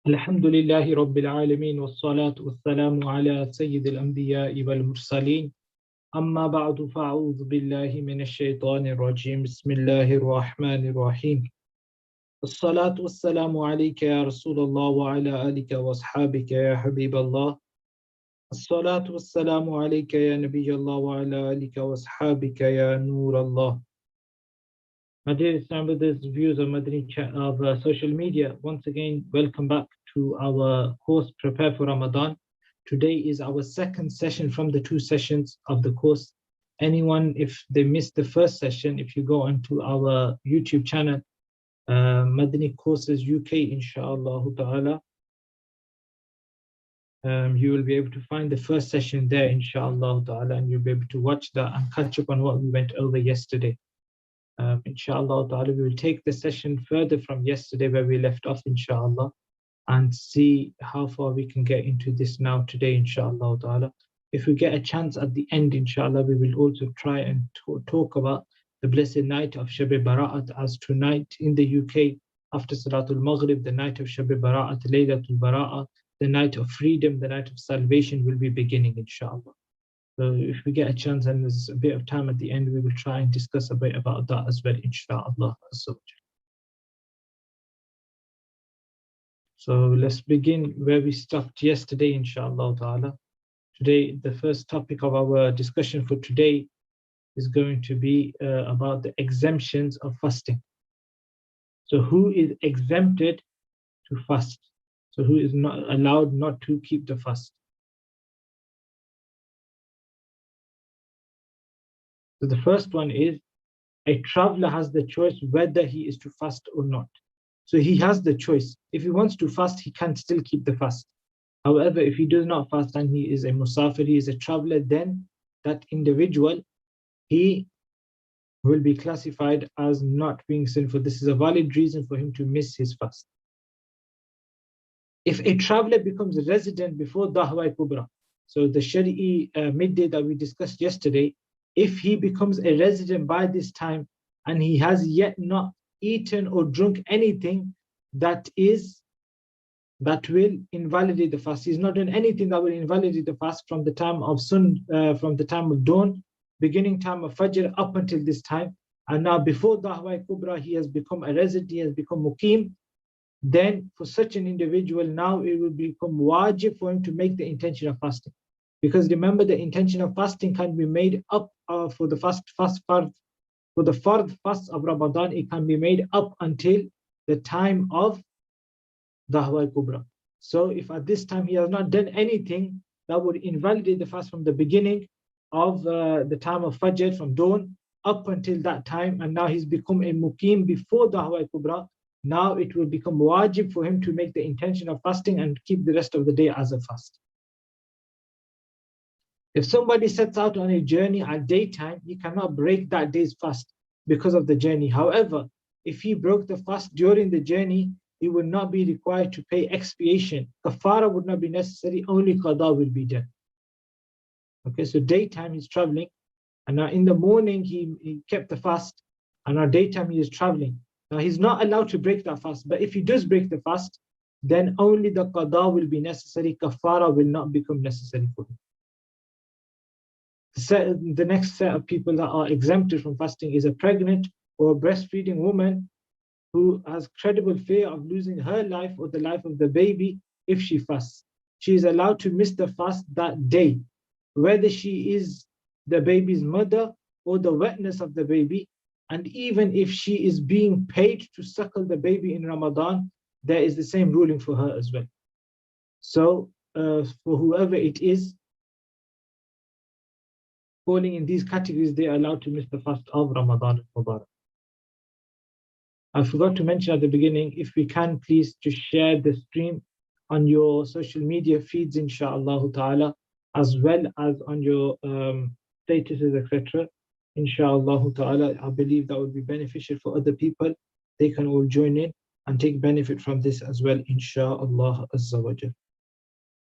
الحمد لله رب العالمين والصلاة والسلام على سيد الأنبياء والمرسلين أما بعد فأعوذ بالله من الشيطان الرجيم بسم الله الرحمن الرحيم الصلاة والسلام عليك يا رسول الله وعلى آلك وأصحابك يا حبيب الله الصلاة والسلام عليك يا نبي الله وعلى آلك وأصحابك يا نور الله. My dear Islam brothers, viewers of social media, once again, welcome back to our course Prepare for Ramadan. Today is our second session from the two sessions of the course. Anyone, if they missed the first session, if you go onto our YouTube channel, Madani Courses UK, inshallah ta'ala, you will be able to find the first session there, inshallah ta'ala, and you'll be able to watch that and catch up on what we went over yesterday. Inshallah ta'ala, we will take the session further from yesterday where we left off, inshallah, and see how far we can get into this now today, inshallah ta'ala. If we get a chance at the end, inshallah, we will also try and talk about the blessed night of Shab Bara'at, as tonight in the UK, after Salatul Maghrib, the night of Shab Bara'at, Laylatul Bara'at, the night of freedom, the night of salvation will be beginning, inshallah. So if we get a chance and there's a bit of time at the end, we will try and discuss a bit about that as well, inshallah. So let's begin where we stopped yesterday, inshallah ta'ala. Today, the first topic of our discussion for today is going to be about the exemptions of fasting. So who is exempted to fast? So who is not allowed not to keep the fast? So the first one is, a traveler has the choice whether he is to fast or not. So he has the choice. If he wants to fast, he can still keep the fast. However, if he does not fast and he is a musafir, he is a traveler, then that individual, he will be classified as not being sinful. This is a valid reason for him to miss his fast. If a traveler becomes a resident before Dahwa Kubra, so the Shari'i midday that we discussed yesterday, if he becomes a resident by this time and he has yet not eaten or drunk anything that will invalidate the fast, he's not done anything that will invalidate the fast from the time of from the time of dawn, beginning time of Fajr up until this time, and now before Dahwa Kubra he has become a resident, he has become muqim, then for such an individual now it will become wajib for him to make the intention of fasting. Because remember, the intention of fasting can be made up for the fard fast of Ramadan. It can be made up until the time of Dahwa Kubra. So if at this time he has not done anything that would invalidate the fast from the beginning of the time of Fajr, from dawn up until that time, and now he's become a muqim before Dahwa Kubra, now it will become wajib for him to make the intention of fasting and keep the rest of the day as a fast. If somebody sets out on a journey at daytime, he cannot break that day's fast because of the journey. However, if he broke the fast during the journey, he would not be required to pay expiation. Kaffarah would not be necessary, only Qada will be done. Okay, so daytime he's traveling, and now in the morning he kept the fast, and now daytime he is traveling. Now he's not allowed to break that fast, but if he does break the fast, then only the Qada will be necessary, Kaffarah will not become necessary for him. The next set of people that are exempted from fasting is a pregnant or breastfeeding woman who has credible fear of losing her life or the life of the baby if she fasts. She is allowed to miss the fast that day, whether she is the baby's mother or the wetness of the baby. And even if she is being paid to suckle the baby in Ramadan, there is the same ruling for her as well. So for whoever it is falling in these categories, they are allowed to miss the fast of Ramadan al-Mubarak. I forgot to mention at the beginning, if we can please to share the stream on your social media feeds, inshallah ta'ala, as well as on your statuses, etc. Inshallah ta'ala, I believe that would be beneficial for other people. They can all join in and take benefit from this as well, inshallah azza wa jal.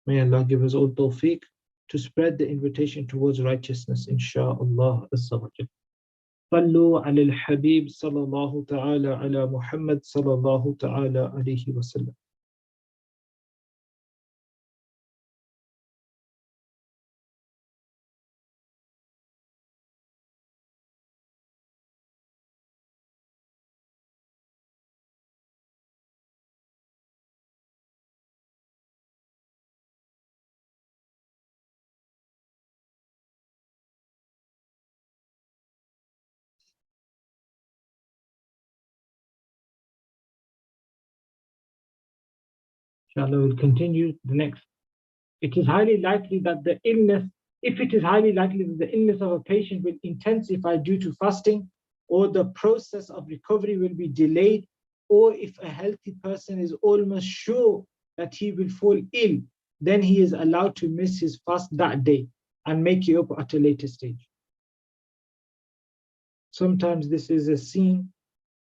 May Allah give us all tawfiq to spread the invitation towards righteousness, inshallah azza wa jal. صلوا على الحبيب صلى الله تعالى على محمد صلى الله تعالى عليه وسلم. Inshallah, we'll continue the next. It is highly likely that the illness, if it is highly likely that the illness of a patient will intensify due to fasting, or the process of recovery will be delayed, or if a healthy person is almost sure that he will fall ill, then he is allowed to miss his fast that day and make it up at a later stage. Sometimes this is a sign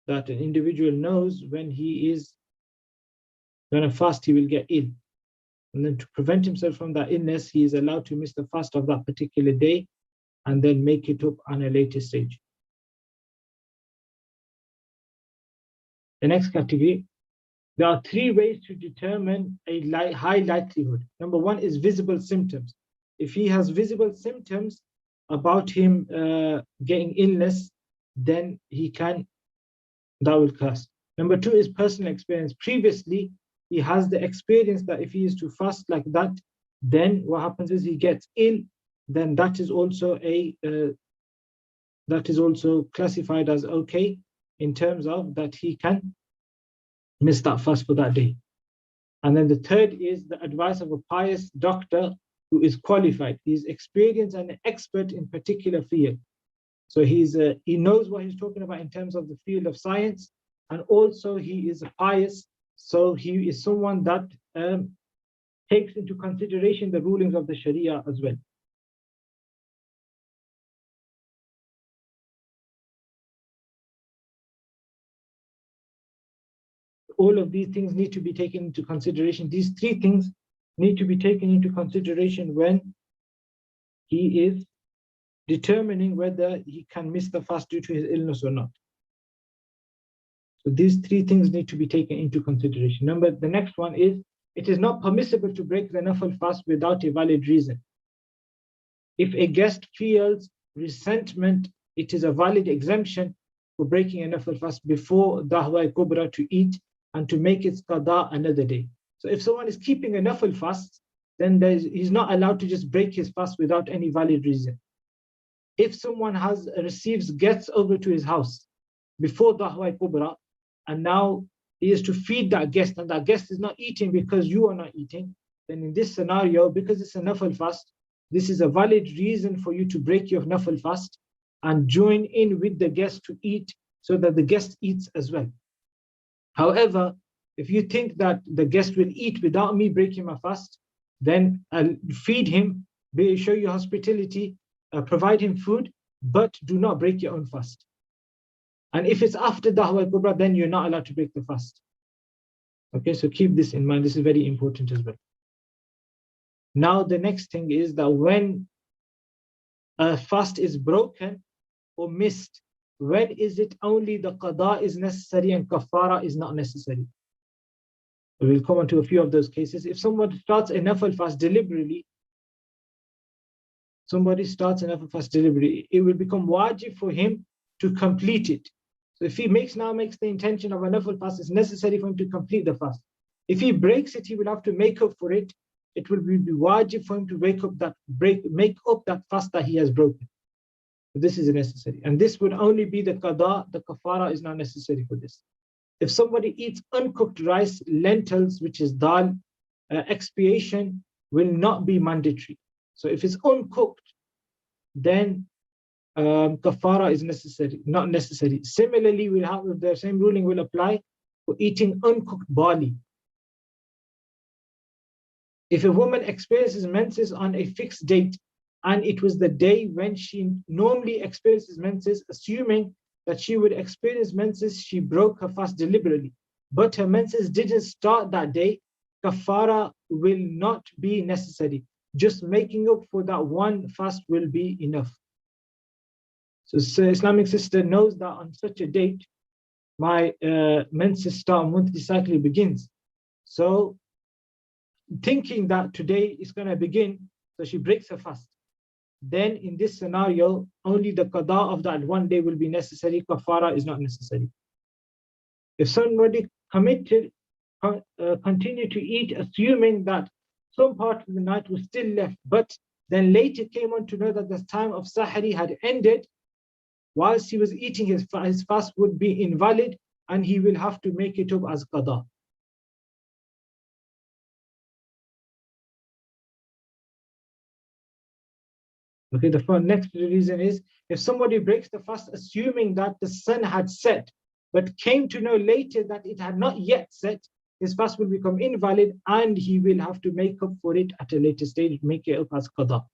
that an individual knows when he is going to fast, he will get ill. And then to prevent himself from that illness, he is allowed to miss the fast of that particular day and then make it up on a later stage. The next category, there are three ways to determine a high likelihood. Number one is visible symptoms. If he has visible symptoms about him getting illness, then that will cast. Number two is personal experience. Previously, he has the experience that if he is to fast like that, then what happens is he gets ill. Then that is also classified as okay in terms of that he can miss that fast for that day. And then the third is the advice of a pious doctor who is qualified. He's experienced and an expert in particular field. So he knows what he's talking about in terms of the field of science, and also he is pious. So he is someone that takes into consideration the rulings of the Sharia as well. All of these things need to be taken into consideration. These three things need to be taken into consideration when he is determining whether he can miss the fast due to his illness or not. So these three things need to be taken into consideration. The next one is, it is not permissible to break the nafil fast without a valid reason. If a guest feels resentment, it is a valid exemption for breaking a nafil fast before dahwa kubra to eat and to make its qada another day. So if someone is keeping a nafil fast, then he's not allowed to just break his fast without any valid reason. If someone receives guests over to his house before dahwa kubra, and now he is to feed that guest, and that guest is not eating because you are not eating, then in this scenario, because it's a nafil fast, this is a valid reason for you to break your nafil fast and join in with the guest to eat so that the guest eats as well. However, if you think that the guest will eat without me breaking my fast, then I'll feed him, show you hospitality, provide him food, but do not break your own fast. And if it's after dahwa kubra, then you're not allowed to break the fast. Okay, so keep this in mind. This is very important as well. Now, the next thing is that when a fast is broken or missed, when is it only the qada is necessary and kaffarah is not necessary? We'll come on to a few of those cases. If someone starts a nafil fast deliberately, it will become wajib for him to complete it. So if he makes the intention of a nafil fast, it's necessary for him to complete the fast. If he breaks it, he will have to make up for it. It will be wajib for him to make up that fast that he has broken. So this is necessary. And this would only be the qada. The kafara is not necessary for this. If somebody eats uncooked rice, lentils, which is dal, expiation will not be mandatory. So if it's uncooked, then kafara is not necessary. Similarly, the same ruling will apply for eating uncooked barley. If a woman experiences menses on a fixed date, and it was the day when she normally experiences menses, assuming that she would experience menses, she broke her fast deliberately, but her menses didn't start that day, kafara will not be necessary. Just making up for that one fast will be enough. So Islamic sister knows that on such a date, my menses start, monthly cycle begins. So thinking that today is going to begin, so she breaks her fast. Then in this scenario, only the qada of that one day will be necessary. Kafara is not necessary. If somebody continued to eat, assuming that some part of the night was still left, but then later came on to know that the time of Sahari had ended, whilst he was eating, his fast would be invalid and he will have to make it up as qada. Okay, the next reason is if somebody breaks the fast assuming that the sun had set, but came to know later that it had not yet set, his fast will become invalid and he will have to make up for it at a later stage, make it up as qada.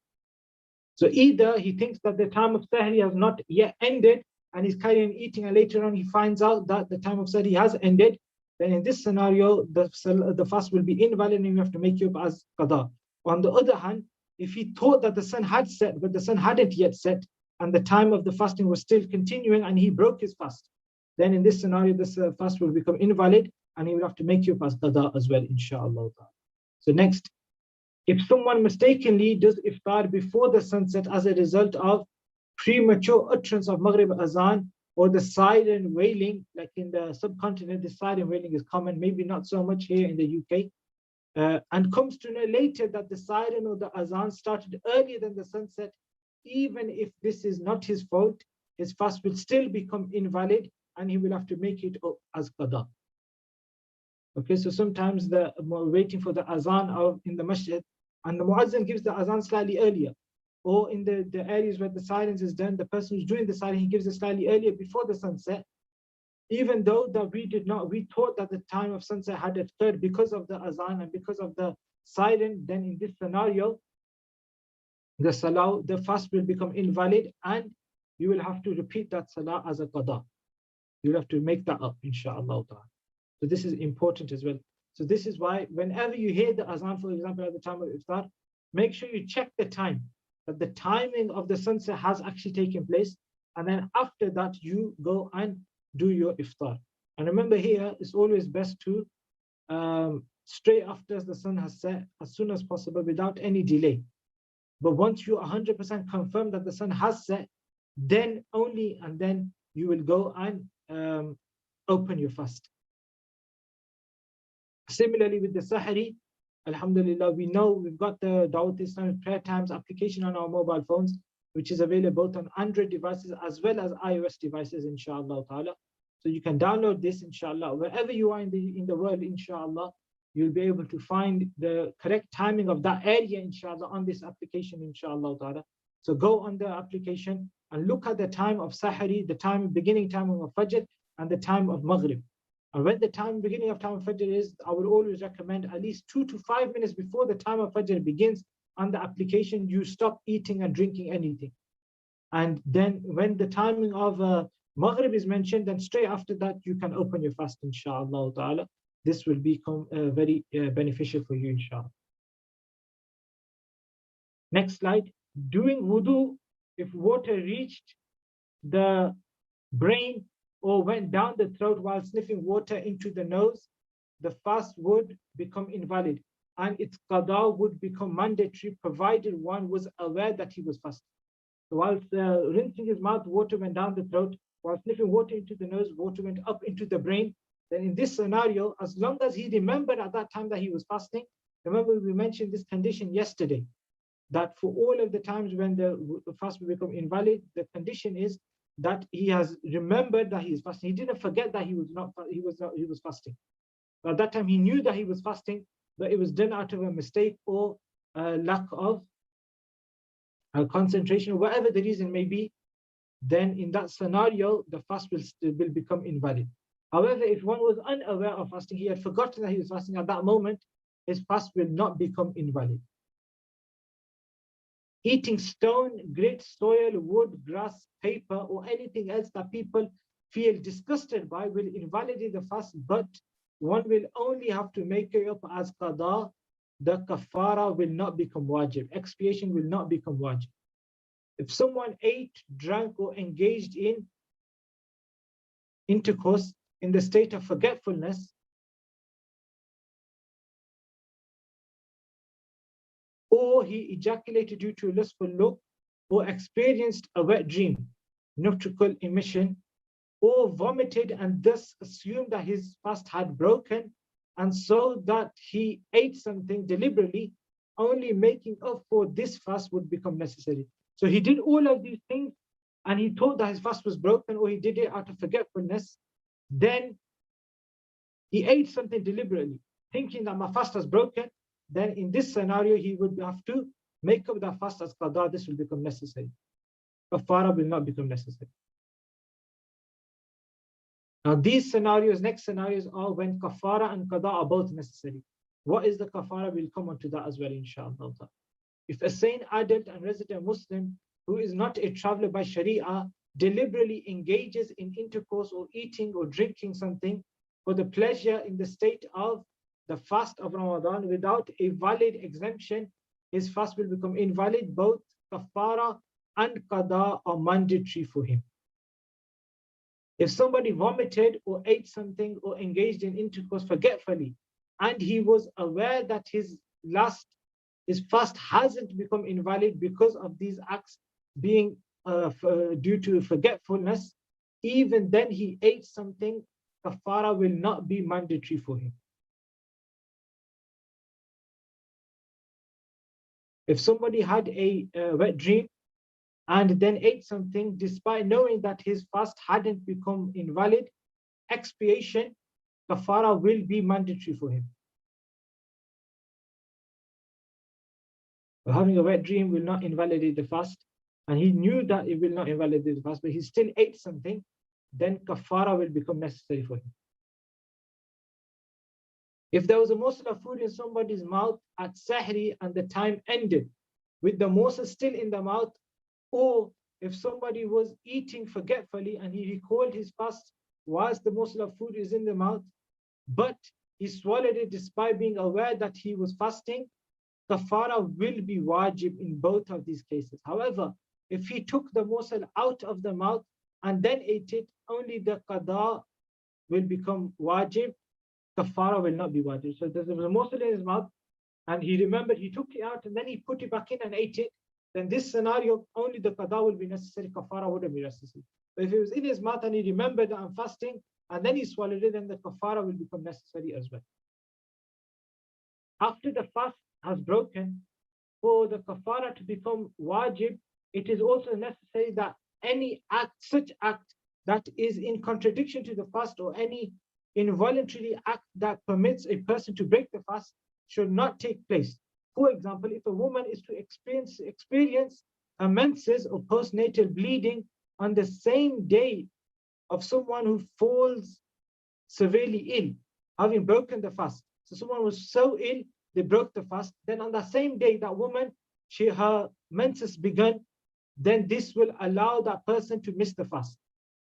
So either he thinks that the time of sahri has not yet ended and he's carrying eating, and later on he finds out that the time of sahri has ended, then in this scenario, the fast will be invalid and you have to make it up as qada. On the other hand, if he thought that the sun had set, but the sun hadn't yet set, and the time of the fasting was still continuing and he broke his fast, then in this scenario, this fast will become invalid and he will have to make it up as qada as well, inshallah. So next, if someone mistakenly does iftar before the sunset as a result of premature utterance of Maghrib Azan or the siren wailing, like in the subcontinent, the siren wailing is common, maybe not so much here in the UK, and comes to know later that the siren or the Azan started earlier than the sunset, even if this is not his fault, his fast will still become invalid and he will have to make it up as qada. Okay, so sometimes waiting for the Azan out in the Masjid, and the Muazzin gives the Azan slightly earlier. Or in the areas where the silence is done, the person who's doing the silence, he gives it slightly earlier before the sunset. Even though that we thought that the time of sunset had occurred because of the Azan and because of the siren, then in this scenario, the salah, the fast will become invalid and you will have to repeat that salah as a qada. You will have to make that up, inshallah. So this is important as well. So this is why whenever you hear the Azan, for example, at the time of iftar, make sure you check the time, that the timing of the sunset has actually taken place. And then after that, you go and do your iftar. And remember here, it's always best to straight after the sun has set, as soon as possible, without any delay. But once you 100% confirm that the sun has set, then only and then you will go and open your fast. Similarly with the Sahri, Alhamdulillah, we know we've got the Dawat Islamic Prayer Times application on our mobile phones, which is available both on Android devices as well as iOS devices, inshallah ta'ala. So you can download this, inshallah. Wherever you are in the world, inshallah, you'll be able to find the correct timing of that area, inshallah, on this application, inshallah ta'ala. So go on the application and look at the time of Sahri, the beginning time of Fajr, and the time of Maghrib. And when the beginning of time of Fajr is, I would always recommend at least 2 to 5 minutes before the time of Fajr begins on the application, you stop eating and drinking anything. And then when the timing of Maghrib is mentioned, then straight after that, you can open your fast, inshallah ta'ala. This will become very beneficial for you, inshallah. Next slide. Doing wudu, if water reached the brain or went down the throat while sniffing water into the nose, the fast would become invalid and its qada would become mandatory provided one was aware that he was fasting. So whilst rinsing his mouth, water went down the throat. While sniffing water into the nose, water went up into the brain. Then in this scenario, as long as he remembered at that time that he was fasting, remember we mentioned this condition yesterday, that for all of the times when the fast will become invalid, the condition is that he has remembered that he is fasting. He didn't forget that he was fasting. At that time he knew that he was fasting, but it was done out of a mistake or lack of concentration, or whatever the reason may be. Then in that scenario, the fast will become invalid. However, if one was unaware of fasting, he had forgotten that he was fasting at that moment, his fast will not become invalid. Eating stone, grit, soil, wood, grass, paper, or anything else that people feel disgusted by will invalidate the fast, but one will only have to make it up as qada. The kaffarah will not become wajib. Expiation will not become wajib. If someone ate, drank, or engaged in intercourse in the state of forgetfulness, or he ejaculated due to a lustful look, or experienced a wet dream, nocturnal emission, or vomited and thus assumed that his fast had broken, and so that he ate something deliberately, only making up for this fast would become necessary. So he did all of these things and he thought that his fast was broken, or he did it out of forgetfulness. Then he ate something deliberately, thinking that my fast was broken. Then in this scenario, he would have to make up that fast as qada, this will become necessary. Kaffarah will not become necessary. Now these scenarios, next scenarios, are when kaffarah and qada are both necessary. What is the kaffarah? We'll come on to that as well, inshallah. If a sane adult and resident Muslim who is not a traveler by Sharia deliberately engages in intercourse or eating or drinking something for the pleasure in the state of the fast of Ramadan without a valid exemption, his fast will become invalid. Both kaffarah and qada are mandatory for him. If somebody vomited or ate something or engaged in intercourse forgetfully, and he was aware that his fast hasn't become invalid because of these acts being due to forgetfulness, even then he ate something, kaffarah will not be mandatory for him. If somebody had a wet dream and then ate something despite knowing that his fast hadn't become invalid, expiation, kaffarah will be mandatory for him. Having a wet dream will not invalidate the fast, and he knew that it will not invalidate the fast, but he still ate something, then kaffarah will become necessary for him. If there was a morsel of food in somebody's mouth at Sahri and the time ended with the morsel still in the mouth, or if somebody was eating forgetfully and he recalled his fast whilst the morsel of food is in the mouth, but he swallowed it despite being aware that he was fasting, kaffarah will be wajib in both of these cases. However, if he took the morsel out of the mouth and then ate it, only the qada will become wajib, kaffarah will not be wajib. So there was a morsel in his mouth and he remembered, he took it out and then he put it back in and ate it, then this scenario, only the qada will be necessary, kaffarah wouldn't be necessary. But if it was in his mouth and he remembered that I'm fasting and then he swallowed it, then the kaffarah will become necessary as well. After the fast has broken, for the kaffarah to become wajib, it is also necessary that any act, such act that is in contradiction to the fast or any involuntary act that permits a person to break the fast should not take place. For example, if a woman is to experience a menses or postnatal bleeding on the same day of someone who falls severely ill, having broken the fast. So someone was so ill, they broke the fast. Then on the same day, that woman, her menses began, then this will allow that person to miss the fast.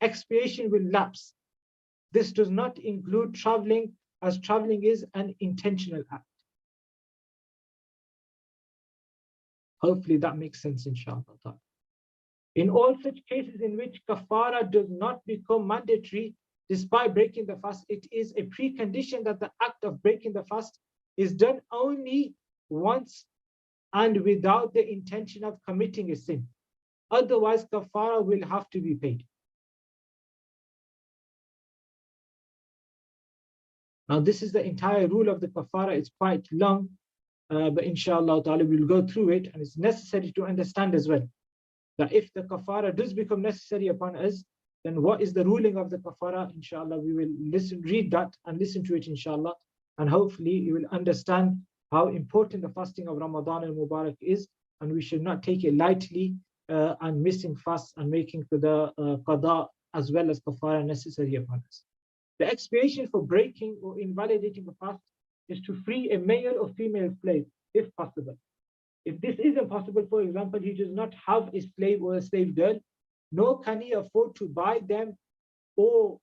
Expiation will lapse. This does not include traveling, as traveling is an intentional act. Hopefully that makes sense, inshallah. In all such cases in which kaffarah does not become mandatory despite breaking the fast, it is a precondition that the act of breaking the fast is done only once and without the intention of committing a sin. Otherwise, kaffarah will have to be paid. Now, this is the entire rule of the kaffarah. It's quite long, but inshallah ta'ala we'll go through it, and it's necessary to understand as well that if the kaffarah does become necessary upon us, then what is the ruling of the kaffarah? Inshallah, we will read that and listen to it, inshallah, and hopefully you will understand how important the fasting of Ramadan al-Mubarak is, and we should not take it lightly and missing fast and making the qada as well as kaffarah necessary upon us. The expiation for breaking or invalidating a fast is to free a male or female slave, if possible. If this isn't possible, for example, he does not have a slave or a slave girl, nor can he afford to buy them, or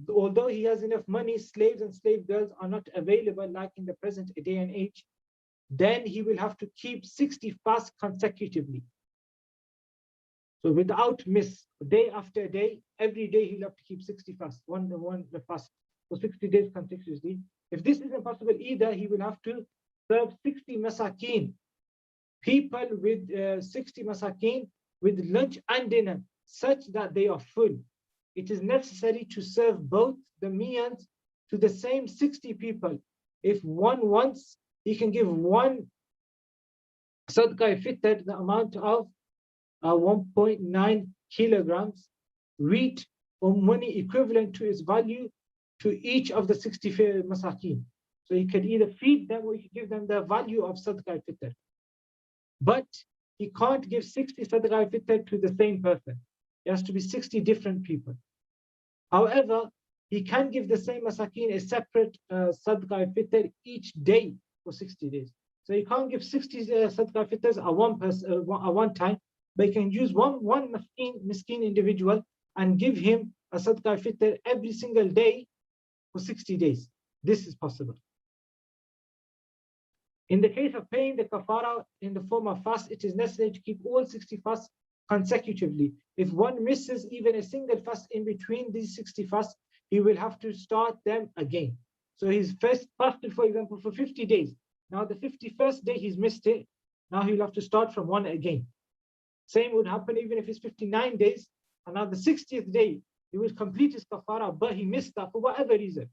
although he has enough money, slaves and slave girls are not available like in the present day and age, then he will have to keep 60 fasts consecutively. So without miss, day after day, every day he'll have to keep 60 fasts, one fast for 60 days consecutively. If this isn't possible either, he will have to serve 60 masakin, people with 60 masakin with lunch and dinner, such that they are full. It is necessary to serve both the meals to the same 60 people. If one wants, he can give one sadaqah fitr, the amount of 1.9 kilograms wheat or money equivalent to its value to each of the 60 masakin. So he could either feed them or he could give them the value of sadaqah fitr. But he can't give 60 sadaqah fitr to the same person. It has to be 60 different people. However, he can give the same masakin a separate sadaqah fitr each day for 60 days. So you can't give 60 sadaqah fitrs at one person at one time, but you can use one miskin individual and give him a sadaqah fitr every single day for 60 days. This is possible. In the case of paying the kaffarah in the form of fast, it is necessary to keep all 60 fasts consecutively. If one misses even a single fast in between these 60 fasts, he will have to start them again. So he's first fasted, for example, for 50 days. Now the 51st day he's missed it. Now he'll have to start from one again. Same would happen even if it's 59 days. And now the 60th day, he will complete his kaffarah, but he missed that for whatever reason.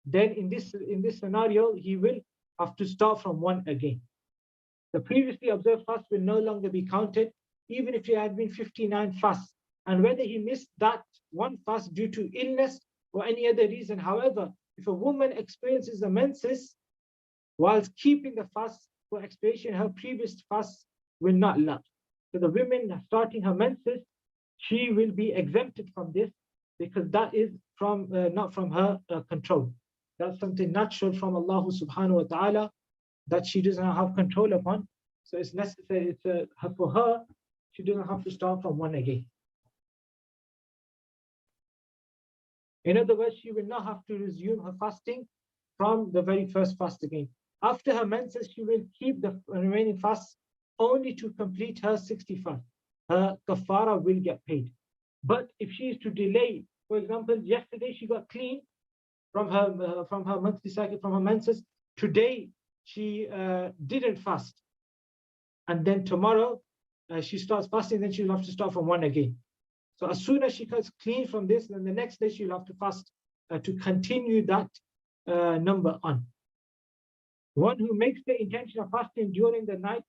Then in this scenario, he will have to start from one again. The previously observed fast will no longer be counted, even if it had been 59 fasts, and whether he missed that one fast due to illness or any other reason. However, if a woman experiences the menses whilst keeping the fast for expiation, her previous fast will not lapse. So the woman starting her menses, she will be exempted from this because that is from not from her control. That's something natural from Allah subhanahu wa ta'ala that she does not have control upon. So it's necessary for her, she doesn't have to start from one again. In other words, she will not have to resume her fasting from the very first fast again. After her menses, she will keep the remaining fasts only to complete her 60 fast. Her kaffarah will get paid. But if she is to delay, for example, yesterday she got clean from her monthly cycle, from her menses. Today she didn't fast, and then tomorrow she starts fasting. Then she'll have to start from one again. So as soon as she gets clean from this, then the next day she'll have to fast to continue that number on. One who makes the intention of fasting during the night,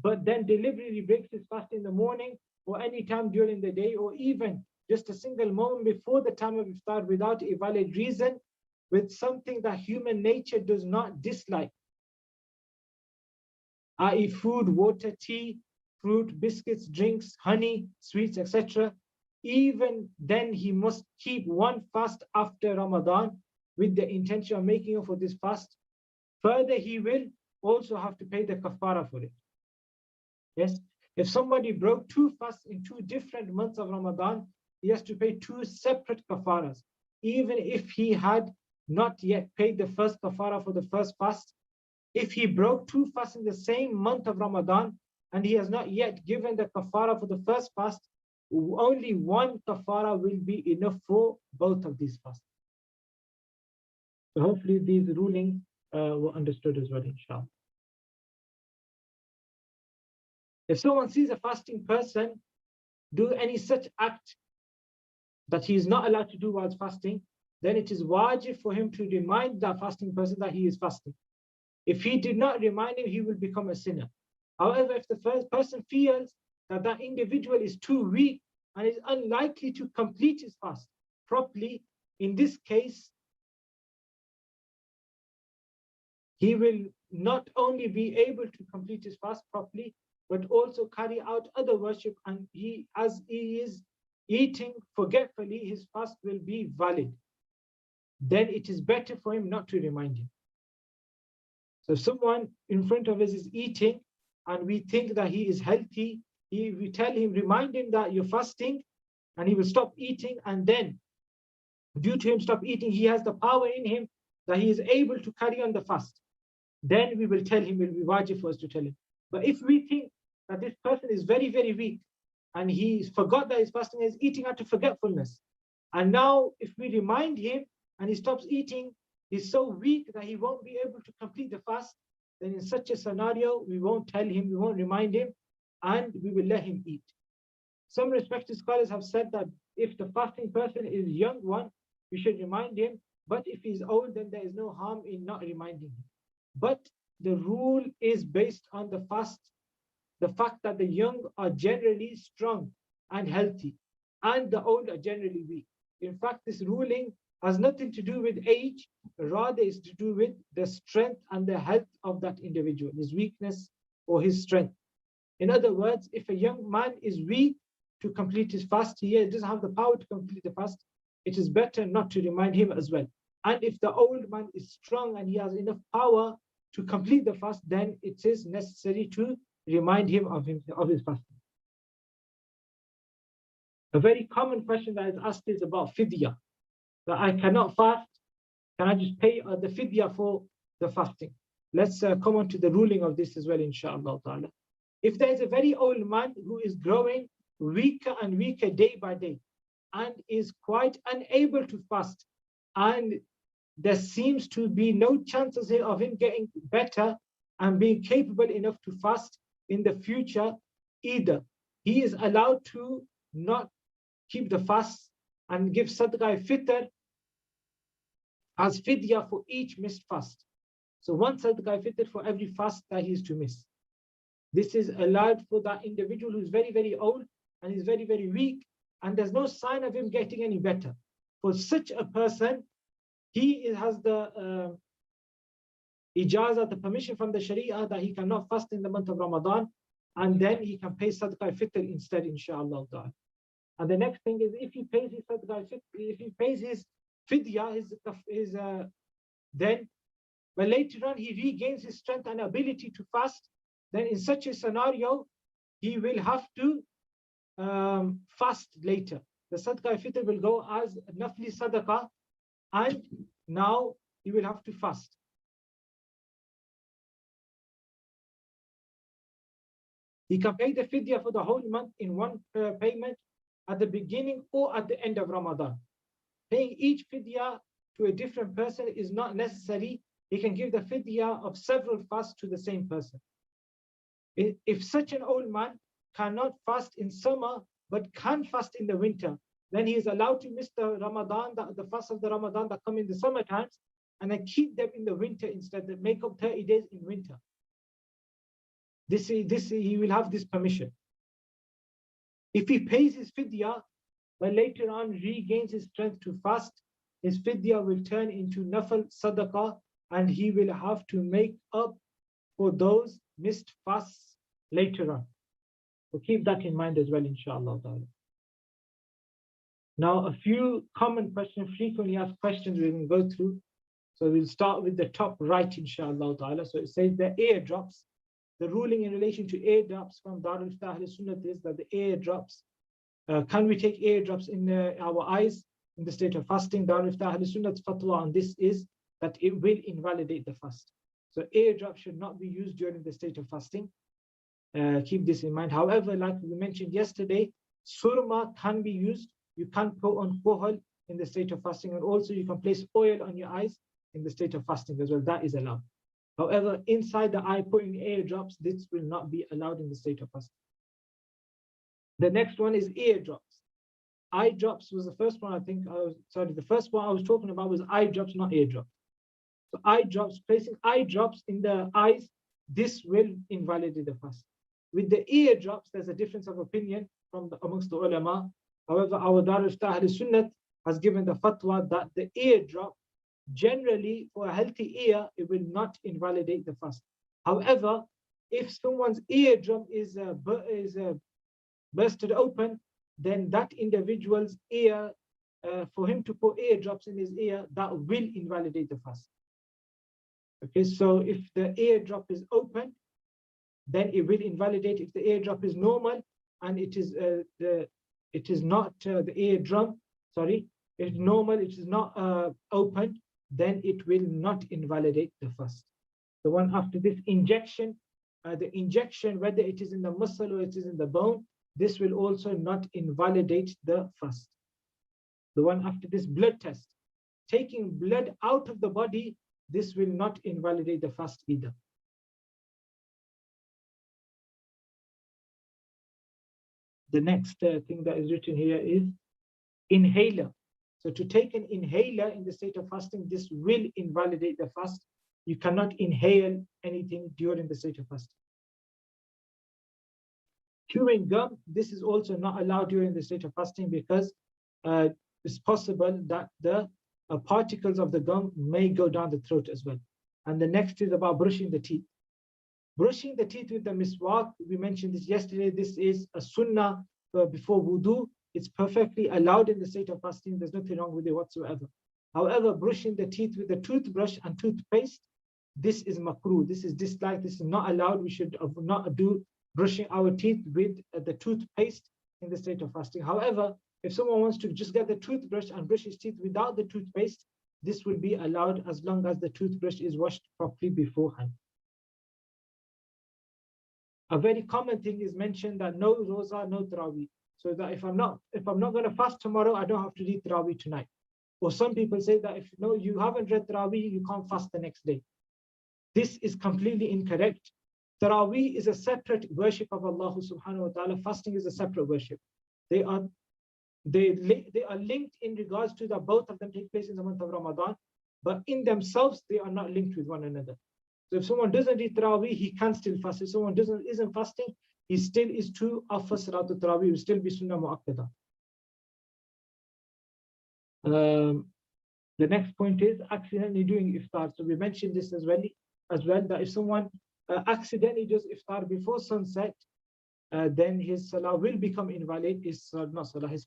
but then deliberately breaks his fast in the morning or any time during the day, or even just a single moment before the time of iftar without a valid reason, with something that human nature does not dislike, i.e. food, water, tea, fruit, biscuits, drinks, honey, sweets, etc. Even then he must keep one fast after Ramadan with the intention of making up for this fast. Further, he will also have to pay the kaffarah for it. Yes, if somebody broke two fasts in 2 different months of Ramadan, he has to pay 2 separate kaffarahs, even if he had not yet paid the first kaffarah for the first fast. If he broke 2 fasts in the same month of Ramadan and he has not yet given the kaffarah for the first fast, only one kaffarah will be enough for both of these fasts. So hopefully these rulings were understood as well, inshallah. If someone sees a fasting person do any such act that he is not allowed to do while fasting, then it is wajib for him to remind that fasting person that he is fasting. If he did not remind him, he will become a sinner. However, if the first person feels that that individual is too weak and is unlikely to complete his fast properly, in this case, he will not only be able to complete his fast properly, but also carry out other worship, and as he is eating forgetfully, his fast will be valid. Then it is better for him not to remind him. So if someone in front of us is eating and we think that he is healthy, we tell him, remind him that you're fasting, and he will stop eating, and then due to him stop eating, he has the power in him that he is able to carry on the fast. Then we will tell him, it will be wajib for us to tell him. But if we think that this person is very, very weak and he forgot that he's fasting, is eating out of forgetfulness, and now if we remind him and he stops eating, he's so weak that he won't be able to complete the fast, then in such a scenario, we won't tell him, we won't remind him, and we will let him eat. Some respected scholars have said that if the fasting person is a young one, we should remind him, but if he's old, then there is no harm in not reminding him. But the rule is based on the fact that the young are generally strong and healthy, and the old are generally weak. In fact, this ruling has nothing to do with age, rather is to do with the strength and the health of that individual, his weakness or his strength. In other words, if a young man is weak to complete his fast, he doesn't have the power to complete the fast, it is better not to remind him as well. And if the old man is strong and he has enough power to complete the fast, then it is necessary to remind him of his fasting. A very common question that is asked is about Fidyah, that I cannot fast, can I just pay the Fidyah for the fasting? Let's come on to the ruling of this as well, inshallah ta'ala. If there is a very old man who is growing weaker and weaker day by day and is quite unable to fast, and there seems to be no chances of him getting better and being capable enough to fast in the future either, he is allowed to not keep the fast and give sadaqah fitr as fidyah for each missed fast. So one sadaqah fitr for every fast that he is to miss. This is allowed for that individual who is very, very old and is very, very weak, and there's no sign of him getting any better. For such a person, he has the ijazah, the permission from the Sharia that he cannot fast in the month of Ramadan, and then he can pay sadaqah fitr instead, inshallah ta'ala. And the next thing is, if he pays his sadaqah fitr, if he pays his fidyah, then when later on he regains his strength and ability to fast, then in such a scenario, he will have to fast later. The sadaqah fitr will go as nafli sadaqah, and now he will have to fast. He can pay the fidyah for the whole month in one payment at the beginning or at the end of Ramadan. Paying each fidyah to a different person is not necessary. He can give the fidyah of several fasts to the same person. If such an old man cannot fast in summer but can fast in the winter, then he is allowed to miss the Ramadan, the fast of the Ramadan that come in the summer times, and then keep them in the winter instead, that make up 30 days in winter. He will have this permission. If he pays his fidyah, but later on regains his strength to fast, his fidyah will turn into nafal sadaqah, and he will have to make up for those missed fasts later on. So keep that in mind as well, inshallah. Now, a few common questions, frequently asked questions we can go through. So we'll start with the top right, inshallah ta'ala. So it says the airdrops. The ruling in relation to airdrops from Darul Fitrah Sunnah is that the airdrops, can we take airdrops in our eyes in the state of fasting? Darul Fitrah Sunnah's fatwa on this is that it will invalidate the fast. So airdrops should not be used during the state of fasting. Keep this in mind. However, like we mentioned yesterday, surma can be used. You can put on kohol in the state of fasting, and also you can place oil on your eyes in the state of fasting as well. That is allowed. However, inside the eye, putting airdrops, this will not be allowed in the state of fasting. The next one is eardrops. Eye drops was the first one, I think. The first one I was talking about was eye drops, not airdrops. So eye drops, placing eye drops in the eyes, this will invalidate the fast. With the eardrops, there's a difference of opinion amongst the ulama. However, our Darul Fitrah Sunnah has given the fatwa that the eardrop, generally for a healthy ear, it will not invalidate the fast. However, if someone's eardrum is bursted open, then that individual's ear, for him to put eardrops in his ear, that will invalidate the fast. Okay, so if the eardrop is open, then it will invalidate. If the eardrop is normal and it is not the eardrum, it's normal, it is not open, then it will not invalidate the fast. The one after this, injection, the injection, whether it is in the muscle or it is in the bone, this will also not invalidate the fast. The one after this, blood test, taking blood out of the body, this will not invalidate the fast either. The next thing that is written here is inhaler. So to take an inhaler in the state of fasting, this will invalidate the fast. You cannot inhale anything during the state of fasting. Chewing gum, this is also not allowed during the state of fasting because it's possible that the particles of the gum may go down the throat as well. And the next is about brushing the teeth. Brushing the teeth with the miswak, we mentioned this yesterday, this is a sunnah before wudu. It's perfectly allowed in the state of fasting. There's nothing wrong with it whatsoever. However, brushing the teeth with the toothbrush and toothpaste, this is makruh. This is disliked. This is not allowed. We should not do brushing our teeth with the toothpaste in the state of fasting. However, if someone wants to just get the toothbrush and brush his teeth without the toothpaste, this will be allowed as long as the toothbrush is washed properly beforehand. A very common thing is mentioned that no roza, no tarawih. So that if I'm not going to fast tomorrow, I don't have to read tarawih tonight. Or some people say that if no, you haven't read tarawih, you can't fast the next day. This is completely incorrect. Tarawih is a separate worship of Allah subhanahu wa ta'ala. Fasting is a separate worship. They are linked in regards to that both of them take place in the month of Ramadan, but in themselves they are not linked with one another. So if someone doesn't read Tarawih, he can still fast. If someone isn't fasting, he still is to offer Salatul Tarawih, will still be Sunnah Mu'akkada. The next point is accidentally doing iftar. So we mentioned this as well that if someone accidentally does iftar before sunset, then his salah will become invalid. His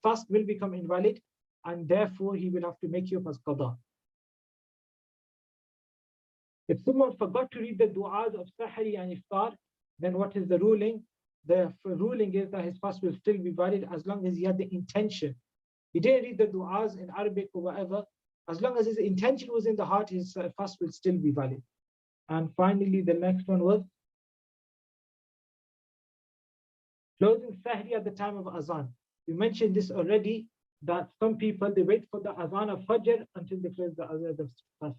fast will become invalid, and therefore he will have to make you up as qada. If someone forgot to read the du'as of sahri and iftar, then what is the ruling? The ruling is that his fast will still be valid as long as he had the intention. He didn't read the du'as in Arabic or whatever. As long as his intention was in the heart, his fast will still be valid. And finally, the next one was closing sahri at the time of azan. We mentioned this already, that some people, they wait for the azan of fajr until they close the azan of fast.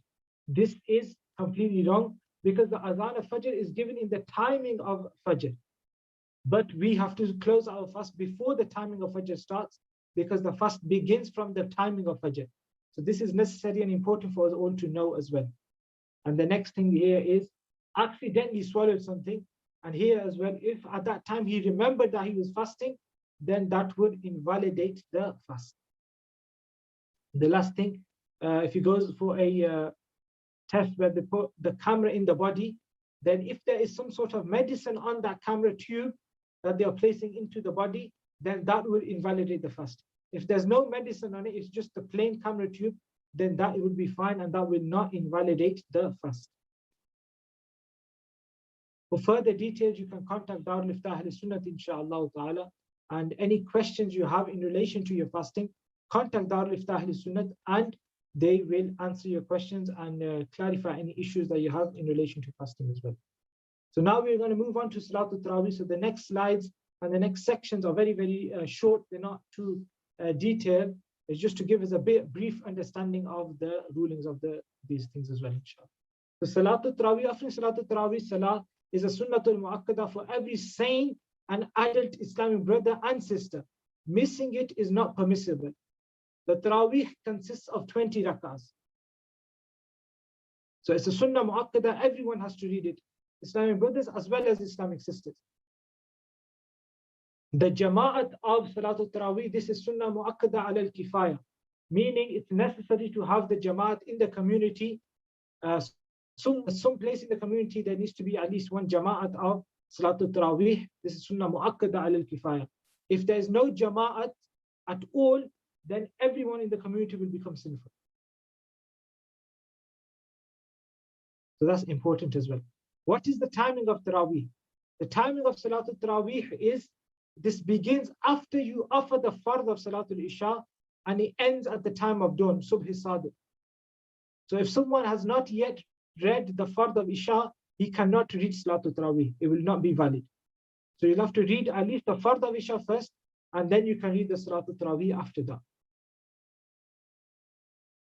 This is completely wrong, because the azan of fajr is given in the timing of fajr. But we have to close our fast before the timing of fajr starts, because the fast begins from the timing of fajr. So this is necessary and important for us all to know as well. And the next thing here is accidentally swallowed something. And here as well, if at that time he remembered that he was fasting, then that would invalidate the fast. The last thing, if he goes for a test where they put the camera in the body, then if there is some sort of medicine on that camera tube that they are placing into the body, then that will invalidate the fast. If there's no medicine on it, it's just a plain camera tube, then that would be fine and that will not invalidate the fast. For further details, you can contact Darul Iftah Ahl-Sunnat inshaAllah ta'ala. And any questions you have in relation to your fasting, contact Darul Iftah Ahl-Sunnat and they will answer your questions and clarify any issues that you have in relation to fasting as well. So now we're going to move on to Salatul Tarawih. So the next slides and the next sections are very, very short. They're not too detailed. It's just to give us a brief understanding of the rulings of these things as well, inshallah. So Salatul Tarawih, after Salatul Tarawih, Salah is a Sunnatul Mu'akkada for every sane and adult Islamic brother and sister. Missing it is not permissible. The Tarawih consists of 20 rakahs. So it's a Sunnah Mu'akkada, everyone has to read it. Islamic brothers as well as Islamic sisters. The Jama'at of Salatul Tarawih, this is Sunnah Mu'akkada ala al-Kifaya, meaning it's necessary to have the Jama'at in the community. Some place in the community there needs to be at least one Jama'at of Salatul Tarawih. This is Sunnah Mu'akkada ala al-Kifaya. If there is no Jama'at at all, then everyone in the community will become sinful. So that's important as well. What is the timing of Tarawih? The timing of Salatul Tarawih is, this begins after you offer the fard of Salatul Isha and it ends at the time of dawn, Subh Sadiq. So if someone has not yet read the fard of Isha, he cannot read Salatul Tarawih. It will not be valid. So you'll have to read at least the fard of Isha first, and then you can read the Salatul Tarawih after that.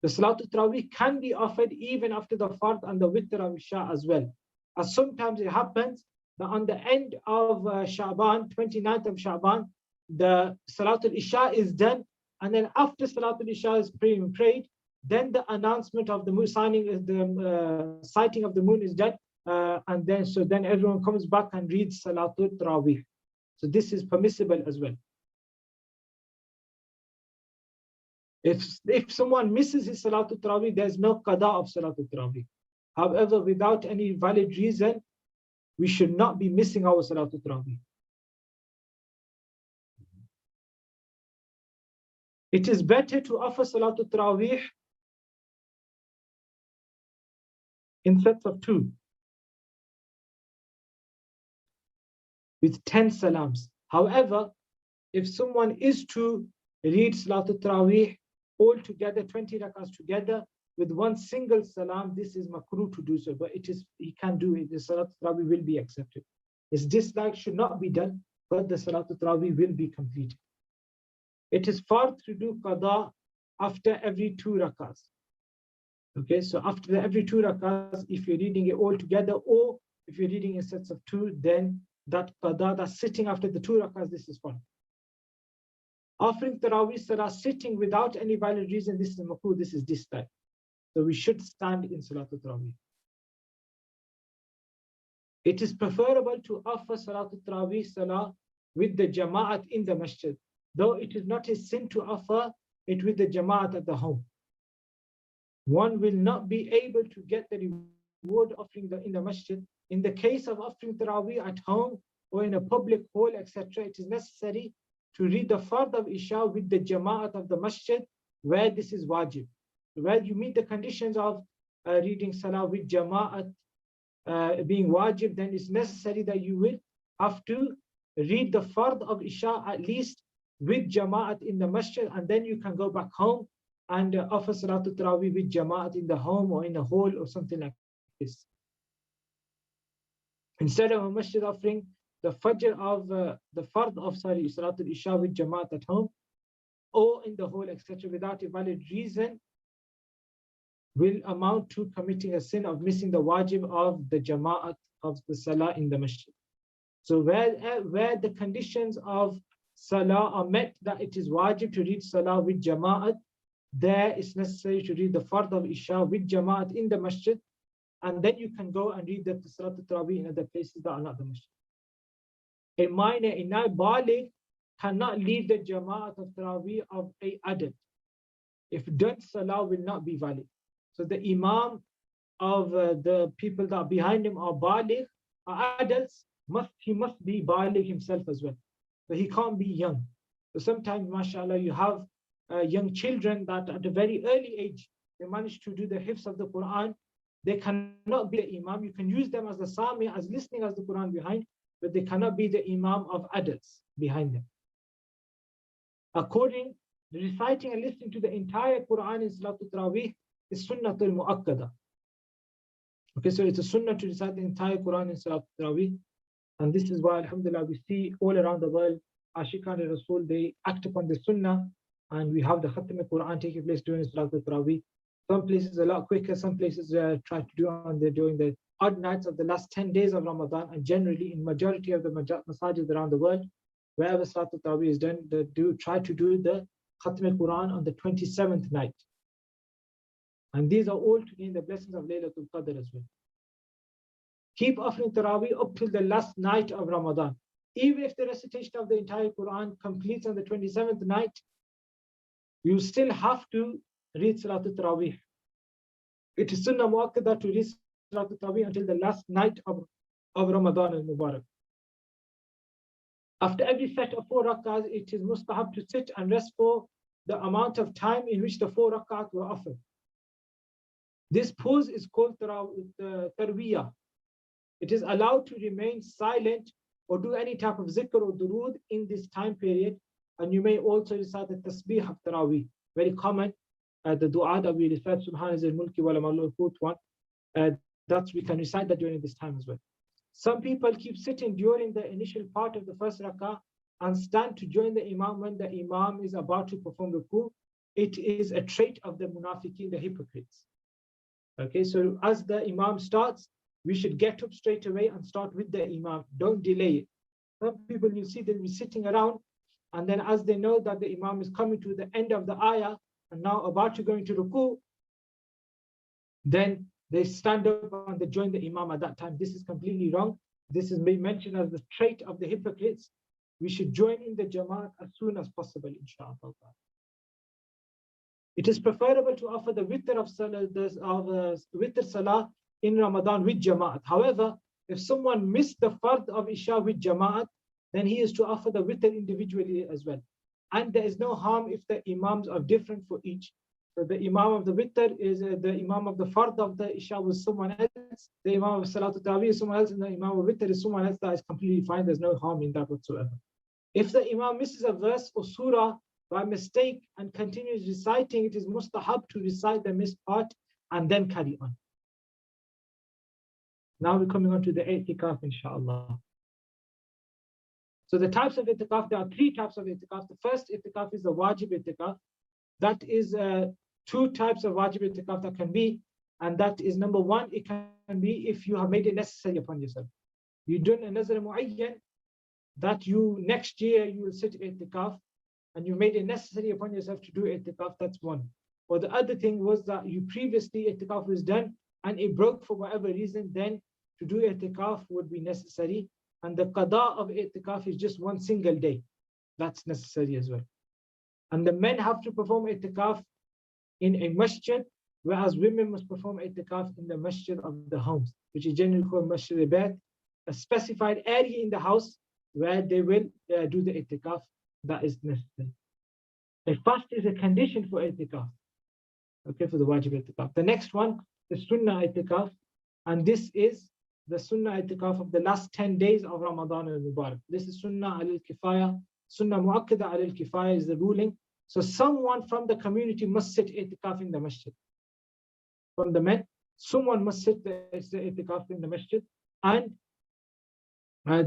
The Salatul Tarawih can be offered even after the fard and the witr of Isha as well. As sometimes it happens that on the end of Sha'ban, 29th of Sha'ban, the Salatul Isha is done, and then after Salatul Isha is prayed, then the announcement of the moon sighting of the moon is done, and then everyone comes back and reads Salatul Tarawih. So this is permissible as well. If someone misses his Salatul Tarawih, there's no Qada of Salatul Tarawih. However, without any valid reason, we should not be missing our Salatul Tarawih. It is better to offer Salatul Tarawih in sets of 2 with 10 salams. However, if someone is to read Salatul Tarawih all together, 20 rakahs together with one single salam, this is makruh to do so, but he can do it. The Salatul Tarawih will be accepted. His dislike should not be done, but the Salatul Tarawih will be completed. It is fard to do Qada after every 2 rakahs. Okay, so after every 2 rakahs, if you're reading it all together, or if you're reading in sets of 2, then that Qada that's sitting after the 2 rakahs, this is fard. Offering Tarawih Salah sitting without any valid reason, this is makruh, this is dislike. So we should stand in Salatul Tarawih. It is preferable to offer Salatul Tarawih Salah with the Jama'at in the Masjid, though it is not a sin to offer it with the Jama'at at the home. One will not be able to get the reward offering in the Masjid. In the case of offering Tarawih at home or in a public hall, etc., it is necessary to read the Fard of Isha with the Jama'at of the Masjid, where this is wajib. Where you meet the conditions of reading Salah with Jama'at being wajib, then it's necessary that you will have to read the Fard of Isha at least with Jama'at in the Masjid, and then you can go back home and offer Salatul Tarawih with Jama'at in the home or in a hall or something like this. Instead of a Masjid offering the Fajr of the Fard of Salatul Isha with Jama'at at home or in the hall, etc., without a valid reason, will amount to committing a sin of missing the wajib of the Jama'at of the Salah in the Masjid. So where the conditions of Salah are met, that it is wajib to read Salah with Jama'at, there it's necessary to read the Fard of Isha with Jama'at in the Masjid, and then you can go and read the Salatul Tarawih in other places that are not the Masjid. A minor, a baligh, cannot leave the Jama'at of Tarawih of a adult. If done, Salah will not be valid. So the Imam of the people that are behind him are baligh, are adults, he must be baligh himself as well. So he can't be young. So sometimes, mashallah, you have young children that at a very early age, they manage to do the hifz of the Quran. They cannot be the Imam. You can use them as the Sami, as listening as the Quran behind, but they cannot be the Imam of adults behind them. According, reciting and listening to the entire Quran in Salatul Tarawih is Sunnatul Mu'akkada. Okay, so it's a sunnah to recite the entire Quran in Salatul Tarawih. And this is why, alhamdulillah, we see all around the world, Ashiqan Rasul, they act upon the sunnah, and we have the Khatm al-Quran taking place during Salatul Tarawih. Some places a lot quicker, some places try to do it during the odd nights of the last 10 days of Ramadan, and generally in majority of the masajid around the world, wherever Salatul Tarawih is done, they try to do the Khatm al-Quran on the 27th night. And these are all to gain the blessings of Laylatul Qadr as well. Keep offering Tarawih up till the last night of Ramadan. Even if the recitation of the entire Quran completes on the 27th night, you still have to read Salatul Tarawih. It is Sunnah Mu'akkada to read Salatul Tarawih until the last night of Ramadan al-Mubarak. After every set of 4 rak'ahs, it is mustahab to sit and rest for the amount of time in which the 4 rak'ahs were offered. This pause is called Tarwiyah. It is allowed to remain silent or do any type of zikr or durood in this time period. And you may also recite the tasbih of Tarawih. Very common, the dua that we recite, Subhana zil mulki wal malakut one. That we can recite that during this time as well. Some people keep sitting during the initial part of the first rak'ah and stand to join the Imam when the Imam is about to perform ruku. It is a trait of the munafiqeen, the hypocrites. Okay, so as the Imam starts, we should get up straight away and start with the Imam. Don't delay it. Some people, you see, they'll be sitting around, and then as they know that the Imam is coming to the end of the ayah and now about to go into ruku, then they stand up and they join the Imam at that time. This is completely wrong. This is mentioned as the trait of the hypocrites. We should join in the Jama'at as soon as possible, inshallah. It is preferable to offer the witr of Salah in Ramadan with Jama'at. However, If someone missed the fard of Isha with Jama'at, then he is to offer the witr individually as well. And there is no harm if the imams are different for each. So the imam of the witr is the imam of the fard of the Isha was someone else, the imam of Salatul Tarawih is someone else, and the imam of witr is someone else. That is completely fine. There's no harm in that whatsoever. If the imam misses a verse or surah by mistake and continues reciting, it is mustahab to recite the missed part and then carry on. Now we're coming on to the i'tikaf, inshallah. So the types of i'tikaf, there are three types of i'tikaf. The first i'tikaf is the wajib i'tikaf. That is two types of wajib i'tikaf that can be, and that is number one, it can be if you have made it necessary upon yourself. You done a nazar muayyan that you next year you will sit i'tikaf, and you made it necessary upon yourself to do i'tikaf. That's one. Or the other thing was that you previously i'tikaf was done and it broke for whatever reason, then to do i'tikaf would be necessary. And the qada of i'tikaf is just one single day. That's necessary as well. And the men have to perform i'tikaf in a masjid, whereas women must perform i'tikaf in the masjid of the homes, which is generally called masjid al-bayt, a specified area in the house where they will do the i'tikaf. That is necessary. A fast is a condition for i'tikaf. Okay, for the wajib i'tikaf. The next one is sunnah i'tikaf, and this is the sunnah i'tikaf of the last 10 days of Ramadan al-Mubarak. This is sunnah al-kifaya. Sunnah muakkada al-kifaya is the ruling. So someone from the community must sit i'tikaf in the masjid. From the men, someone must sit the i'tikaf in the masjid, and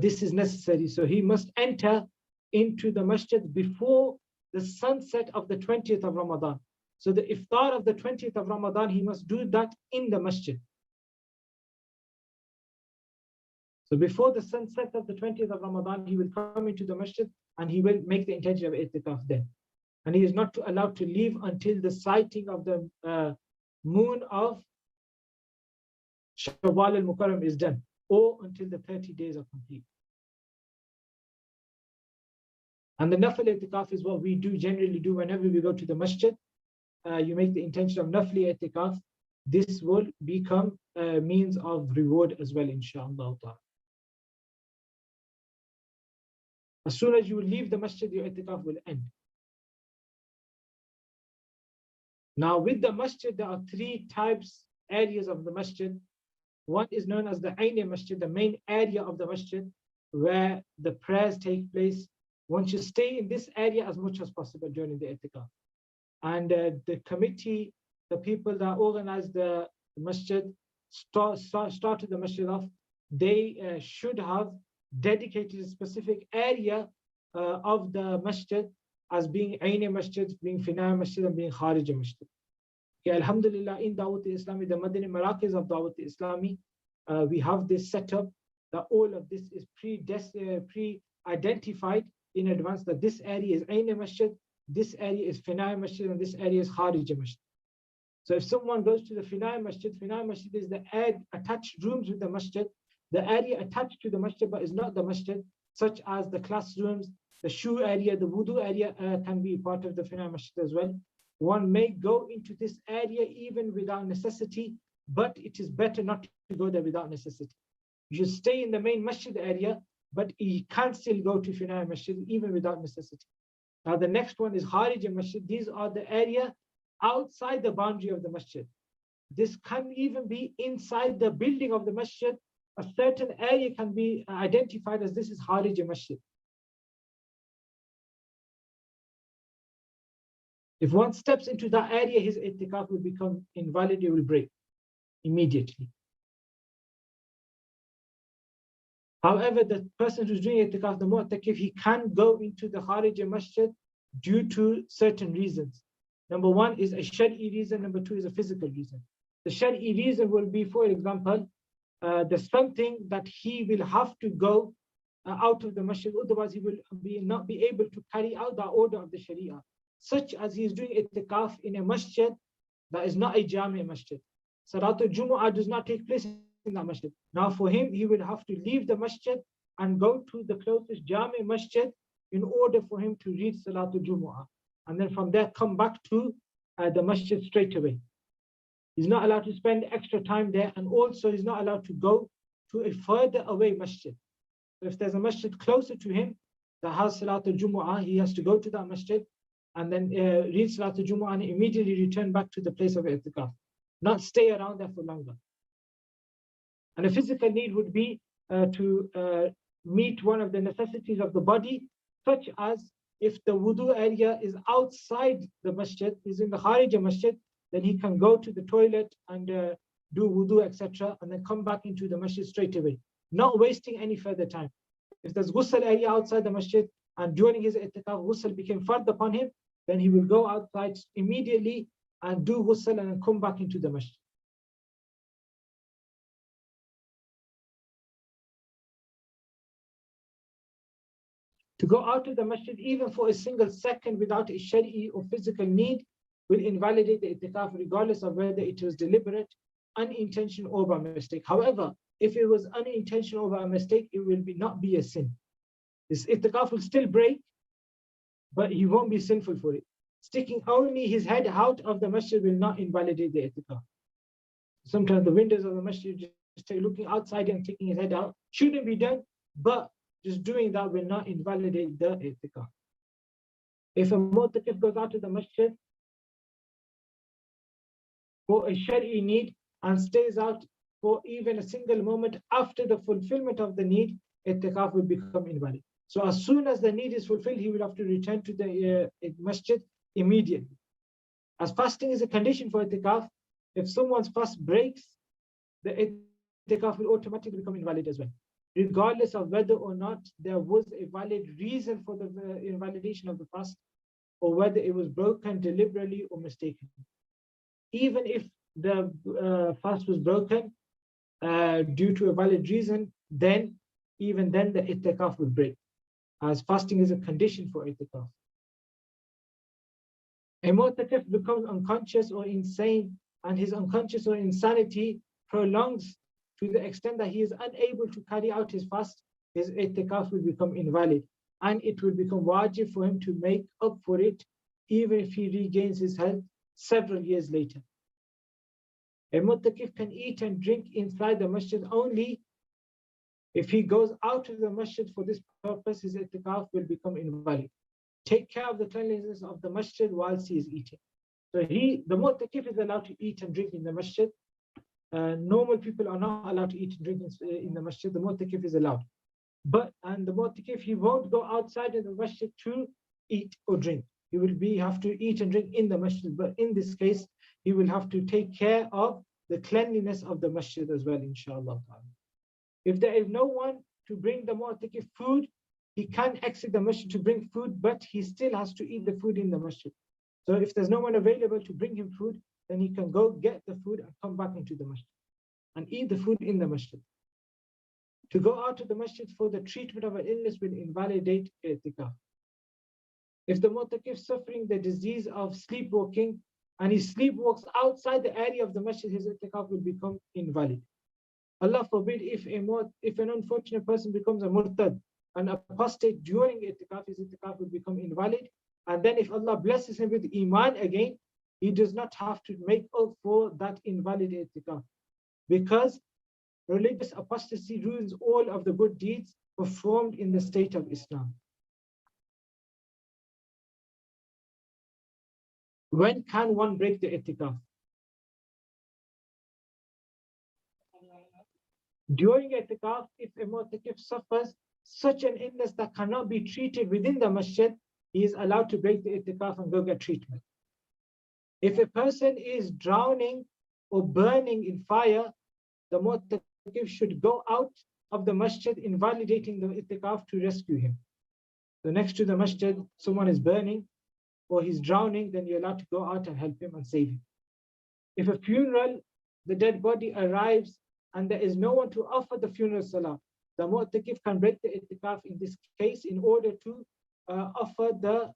this is necessary. So he must enter into the masjid before the sunset of the 20th of Ramadan. So the iftar of the 20th of Ramadan, he must do that in the masjid. So before the sunset of the 20th of Ramadan, he will come into the masjid and he will make the intention of i'tikaf then. And he is not allowed to leave until the sighting of the moon of Shawwal al-Mukarram is done, or until the 30 days are complete. And the nafil i'tikaf is what we do generally do whenever we go to the masjid. You make the intention of nafli i'tikaf. This will become a means of reward as well, inshallah. As soon as you leave the masjid, your i'tikaf will end. Now with the masjid, there are three areas of the masjid. One is known as the Ayn Masjid, the main area of the masjid where the prayers take place. One should stay in this area as much as possible during the i'tikaf. And the committee, the people that organize the masjid, started the masjid off, they should have dedicated a specific area of the masjid as being Ayn Masjid, being Fina Masjid, and being Kharij Masjid. Okay, Alhamdulillah, in Dawat-e-Islami, the Madani Marakis of Dawat-e-Islami, we have this setup that all of this is pre-identified in advance, that this area is Ayn Masjid, this area is Fina Masjid, and this area is Kharij Masjid. So if someone goes to the Fina Masjid is the attached rooms with the masjid, the area attached to the masjid but is not the masjid, such as the classrooms, the shoe area, the wudu area can be part of the Fina Masjid as well. One may go into this area even without necessity, but it is better not to go there without necessity. You should stay in the main masjid area, but you can still go to Fina Masjid even without necessity. Now the next one is Kharij Masjid. These are the area outside the boundary of the masjid. This can even be inside the building of the masjid. A certain area can be identified as this is Kharij Masjid. If one steps into that area, his i'tikaf will become invalid, it will break immediately. However, the person who's doing i'tikaf, the mu'takif, he can go into the Kharij Masjid due to certain reasons. Number one is a shari'i reason, number two is a physical reason. The shari'i reason will be, for example, there's something that he will have to go out of the masjid, otherwise he will not be able to carry out the order of the sharia. Such as he is doing i'tikaf in a masjid that is not a jami masjid. Salatul Jumu'ah does not take place in that masjid. Now for him, he will have to leave the masjid and go to the closest jami masjid in order for him to read Salatul Jumu'ah. And then from there come back to the masjid straight away. He's not allowed to spend extra time there, and also he's not allowed to go to a further away masjid. So if there's a masjid closer to him that has Salatul Jumu'ah, he has to go to that masjid and then read Salatul Jumu'ah and immediately return back to the place of i'tikaf, not stay around there for longer. And a physical need would be to meet one of the necessities of the body, such as if the wudu area is outside the masjid, is in the Kharij masjid, then he can go to the toilet and do wudu, etc., and then come back into the masjid straight away, not wasting any further time. If there's ghusl area outside the masjid and during his i'tikaf ghusl became fard upon him, then he will go outside immediately and do ghusl and then come back into the masjid. To go out of the masjid even for a single second without a shari'i or physical need will invalidate the i'tikaf regardless of whether it was deliberate, unintentional or by mistake. However, if it was unintentional or by mistake, it will not be a sin. This i'tikaf will still break, but he won't be sinful for it. Sticking only his head out of the masjid will not invalidate the i'tikaf. Sometimes the windows of the masjid, just looking outside and taking his head out, shouldn't be done, but just doing that will not invalidate the i'tikaf. If a mu'takif goes out to the masjid for a shari'i need and stays out for even a single moment after the fulfillment of the need, i'tikaf will become invalid. So as soon as the need is fulfilled, he will have to return to the masjid immediately. As fasting is a condition for i'tikaf, if someone's fast breaks, the i'tikaf will automatically become invalid as well, regardless of whether or not there was a valid reason for the invalidation of the fast, or whether it was broken deliberately or mistakenly. Even if the fast was broken due to a valid reason, then even then the i'tikaf will break, as fasting is a condition for i'tikaf. A mu'takif becomes unconscious or insane, and his unconscious or insanity prolongs to the extent that he is unable to carry out his fast. His i'tikaf will become invalid, and it will become wajib for him to make up for it, even if he regains his health several years later. A mu'takif can eat and drink inside the masjid only. If he goes out of the masjid for this purpose, his i'tikaf will become invalid. Take care of the cleanliness of the masjid whilst he is eating. So the mu'takif is allowed to eat and drink in the masjid. Normal people are not allowed to eat and drink in the masjid. The mu'takif is allowed. And the mu'takif, he won't go outside of the masjid to eat or drink. He will have to eat and drink in the masjid. But in this case, he will have to take care of the cleanliness of the masjid as well, inshallah. If there is no one to bring the mu'takif food, he can exit the masjid to bring food, but he still has to eat the food in the masjid. So if there's no one available to bring him food, then he can go get the food and come back into the masjid and eat the food in the masjid. To go out of the masjid for the treatment of an illness will invalidate i'tikaf. If the mu'takif is suffering the disease of sleepwalking and he sleepwalks outside the area of the masjid, his i'tikaf will become invalid. Allah forbid, if an unfortunate person becomes a murtad, an apostate during i'tikaf, his i'tikaf will become invalid. And then if Allah blesses him with iman again, he does not have to make up for that invalid i'tikaf, because religious apostasy ruins all of the good deeds performed in the state of Islam. When can one break the i'tikaf? During i'tikaf, if a mu'takif suffers such an illness that cannot be treated within the masjid, he is allowed to break the i'tikaf and go get treatment. If a person is drowning or burning in fire, the mu'takif should go out of the masjid, invalidating the i'tikaf, to rescue him. So next to the masjid, someone is burning or he's drowning, then you're allowed to go out and help him and save him. If a funeral, the dead body arrives and there is no one to offer the funeral salah, the mu'takif can break the i'tikaf in this case in order to offer the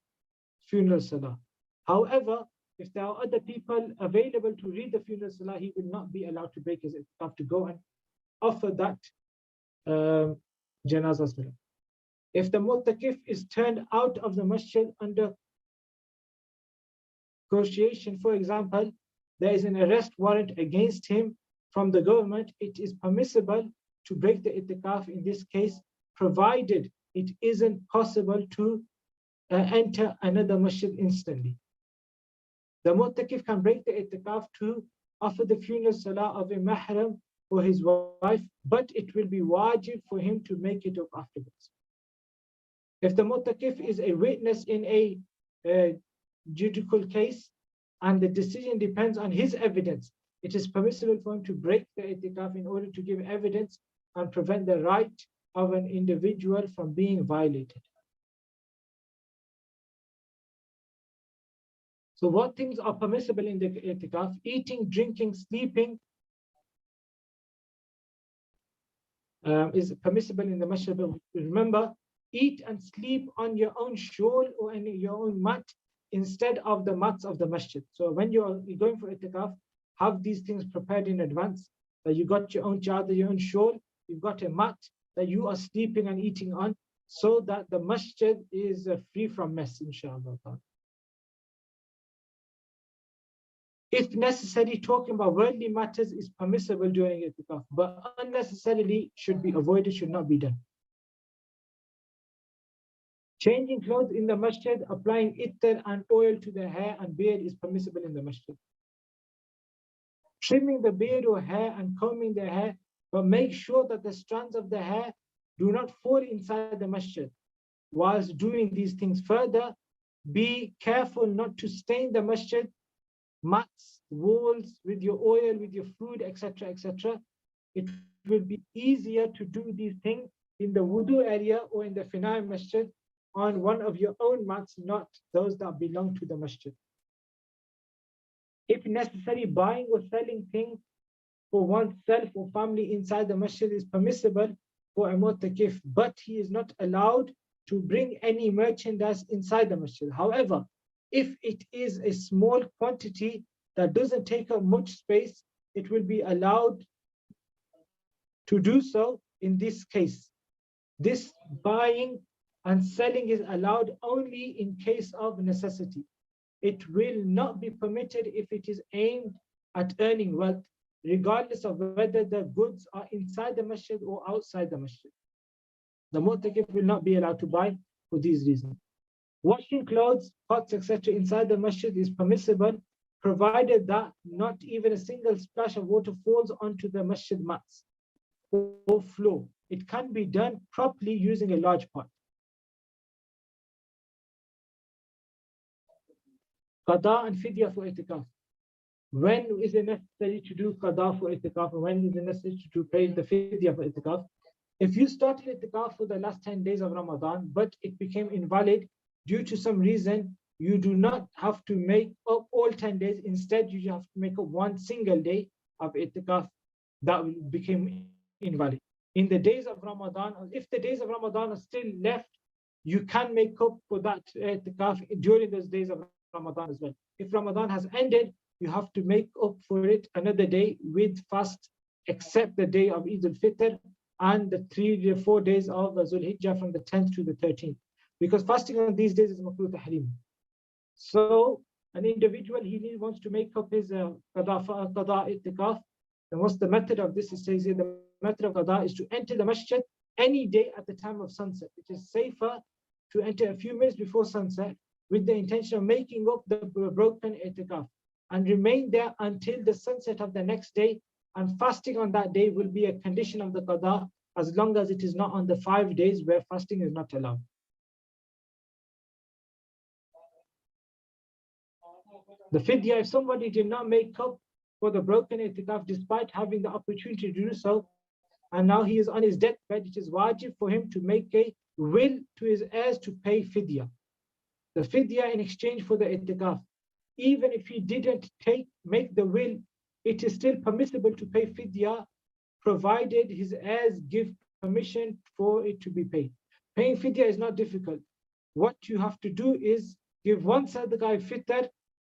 funeral salah. However, if there are other people available to read the funeral salah, he will not be allowed to break his i'tikaf to go and offer that janazah salah. If the mu'takif is turned out of the masjid under negotiation, for example, there is an arrest warrant against him from the government, it is permissible to break the itikaf in this case, provided it isn't possible to enter another masjid instantly. The mu'takif can break the itikaf to offer the funeral salah of a mahram for his wife, but it will be wajib for him to make it up afterwards. If the mu'takif is a witness in a judicial case and the decision depends on his evidence, it is permissible for him to break the itikaf in order to give evidence and prevent the right of an individual from being violated. So what things are permissible in the itikaf? Eating, drinking, sleeping is permissible in the masjid. Remember, eat and sleep on your own shawl or in your own mat instead of the mats of the masjid. So when you're going for itikaf, have these things prepared in advance. That you got your own chadar, your own shawl, you've got a mat that you are sleeping and eating on, so that the masjid is free from mess, inshallah. If necessary, talking about worldly matters is permissible during itikaf, but unnecessarily should be avoided, should not be done. Changing clothes in the masjid, applying ittar and oil to the hair and beard is permissible in the masjid. Trimming the beard or hair and combing the hair, but make sure that the strands of the hair do not fall inside the masjid. Whilst doing these things further, be careful not to stain the masjid, mats, walls with your oil, with your food, etc., etc. It will be easier to do these things in the wudu area or in the Fina masjid on one of your own mats, not those that belong to the masjid. If necessary, buying or selling things for oneself or family inside the masjid is permissible for a mu'takif, but he is not allowed to bring any merchandise inside the masjid. However, if it is a small quantity that doesn't take up much space, it will be allowed to do so in this case. This buying and selling is allowed only in case of necessity. It will not be permitted if it is aimed at earning wealth, regardless of whether the goods are inside the masjid or outside the masjid. The mu'takif will not be allowed to buy for these reasons. Washing clothes, pots, etc. inside the masjid is permissible, provided that not even a single splash of water falls onto the masjid mats or floor. It can be done properly using a large pot. Qada and Fidyah for itikaf. When is it necessary to do Qada for itikaf, and when is it necessary to pay the Fidyah for itikaf? If you started itikaf for the last 10 days of Ramadan, but it became invalid due to some reason, you do not have to make up all 10 days. Instead, you have to make up one single day of itikaf that became invalid. In the days of Ramadan, if the days of Ramadan are still left, you can make up for that itikaf during those days of Ramadan as well. If Ramadan has ended, you have to make up for it another day with fast, except the day of Eid al-Fitr and the 3 or 4 days of Zul Hijjah from the 10th to the 13th. Because fasting on these days is makruh tahrim. So an individual, he wants to make up his qada itikaf. And what's the method of this? It says here the method of qada is to enter the masjid any day at the time of sunset. It is safer to enter a few minutes before sunset with the intention of making up the broken itikaf and remain there until the sunset of the next day. And fasting on that day will be a condition of the qada, as long as it is not on the 5 days where fasting is not allowed. The fidyah, if somebody did not make up for the broken itikaf despite having the opportunity to do so, and now he is on his deathbed, it is wajib for him to make a will to his heirs to pay fidyah. The fidyah in exchange for the itikaf. Even if he didn't make the will, it is still permissible to pay fidyah, provided his heirs give permission for it to be paid. Paying fidyah is not difficult. What you have to do is give one sadaqah fitr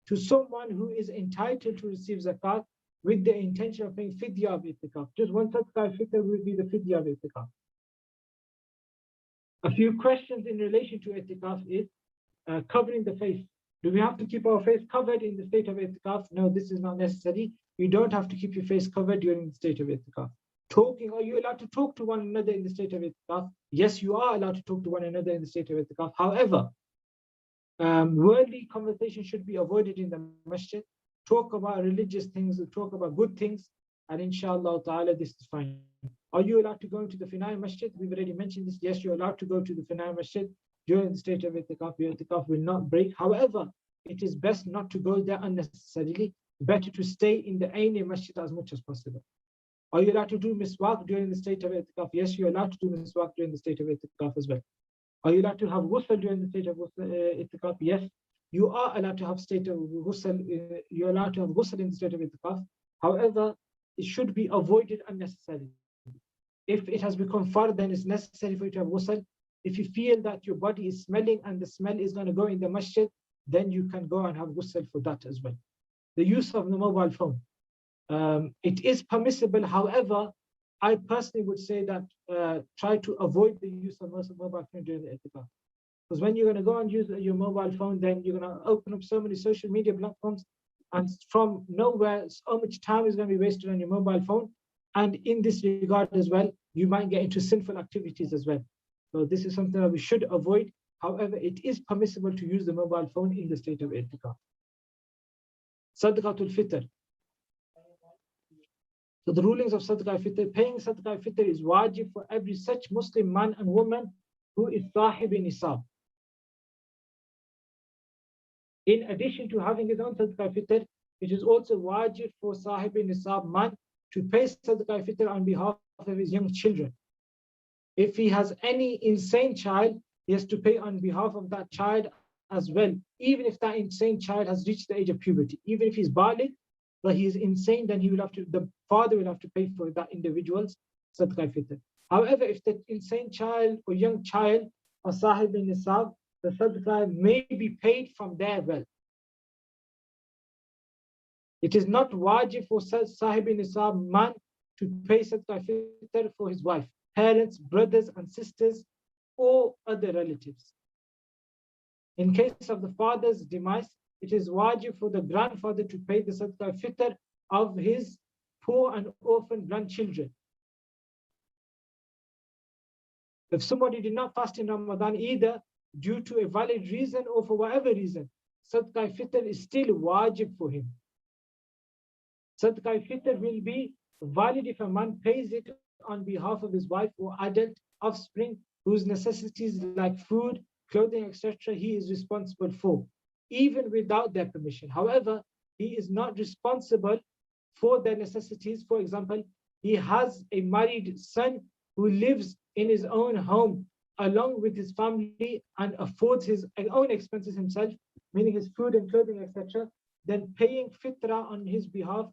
to someone who is entitled to receive zakat with the intention of paying fidyah of itikaf. Just one sadaqah fitr will be the fidyah of itikaf. A few questions in relation to itikaf is covering the face. Do we have to keep our face covered in the state of itikaf? No, this is not necessary. You don't have to keep your face covered during the state of itikaf. Talking, are you allowed to talk to one another in the state of itikaf? Yes, you are allowed to talk to one another in the state of itikaf. However, worldly conversation should be avoided in the masjid. Talk about religious things, talk about good things, and inshallah ta'ala, this is fine. Are you allowed to go into the Fina Masjid? We've already mentioned this. Yes, you're allowed to go to the Fina Masjid during the state of itikaf. Your itikaf will not break. However, it is best not to go there unnecessarily. Better to stay in the Aini Masjid as much as possible. Are you allowed to do miswak during the state of itikaf? Yes, you're allowed to do miswak during the state of itikaf as well. Are you allowed to have ghusl during the state of itikaf? Yes, you are allowed to have state of ghusl. You're allowed to have ghusl in the state of itikaf. However, it should be avoided unnecessarily. If it has become far, then it's necessary for you to have ghusl. If you feel that your body is smelling and the smell is going to go in the masjid, then you can go and have ghusl for that as well. The use of the mobile phone. It is permissible. However, I personally would say that try to avoid the use of mobile phone during the itikaf. Because when you're going to go and use your mobile phone, then you're going to open up so many social media platforms, and from nowhere, so much time is going to be wasted on your mobile phone. And in this regard as well, you might get into sinful activities as well. So this is something that we should avoid. However, it is permissible to use the mobile phone in the state of itikaf. Sadaqatul Fitr. So the rulings of Sadaqah Fitr, paying Sadaqah Fitr is wajib for every such Muslim man and woman who is sahib in nisab. In addition to having his own Sadaqah Fitr, it is also wajib for sahib in nisab man to pay Sadaqah Fitr on behalf of his young children. If he has any insane child, he has to pay on behalf of that child as well, even if that insane child has reached the age of puberty. Even if he's baligh, but he is insane, then he will have to, the father will have to pay for that individual's Sadaqah Fitr. However, if the insane child or young child are sahib in nisab, the Sadaqah may be paid from their wealth. It is not wajib for sahib in nisab man to pay Sadaqah Fitr for his wife, parents, brothers and sisters, or other relatives. In case of the father's demise, it is wajib for the grandfather to pay the Sadaqah Fitr of his poor and orphan grandchildren. If somebody did not fast in Ramadan either due to a valid reason or for whatever reason, Sadaqah Fitr is still wajib for him. Sadaqah Fitr will be valid if a man pays it on behalf of his wife or adult offspring whose necessities like food, clothing, etc. he is responsible for, even without their permission. However, he is not responsible for their necessities. For example, he has a married son who lives in his own home along with his family and affords his own expenses himself, meaning his food and clothing, etc. Then paying fitrah on his behalf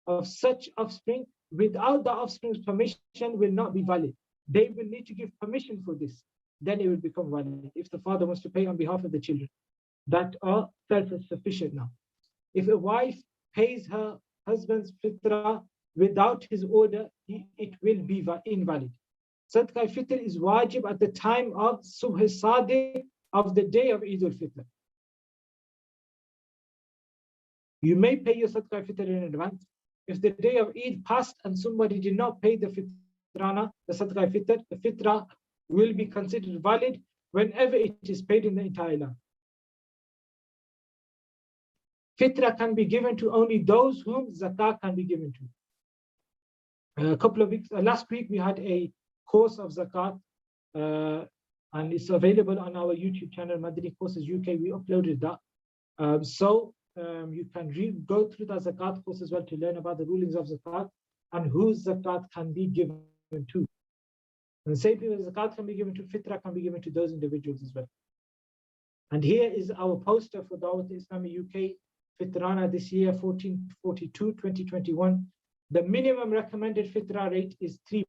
of such offspring without the offspring's permission will not be valid. They will need to give permission for this. Then it will become valid if the father wants to pay on behalf of the children that are self-sufficient now. If a wife pays her husband's fitrah without his order, it will be invalid. Sadaqah Fitr is wajib at the time of Subh Sadiq of the day of Eid al-Fitr. You may pay your Sadaqah Fitr in advance. If the day of Eid passed and somebody did not pay the fitrana, the Sadaqah Fitr, the fitrah will be considered valid whenever it is paid in the entire land. Fitrah can be given to only those whom zakat can be given to. A couple of weeks, last week we had a course of zakat and it's available on our YouTube channel, Madani Courses UK. We uploaded that. You can go through the zakat course as well to learn about the rulings of zakat and whose zakat can be given to. And the same thing as zakat can be given to, fitrah can be given to those individuals as well. And here is our poster for Dawat Islami UK Fitrana this year, 1442, 2021. The minimum recommended fitrah rate is £3.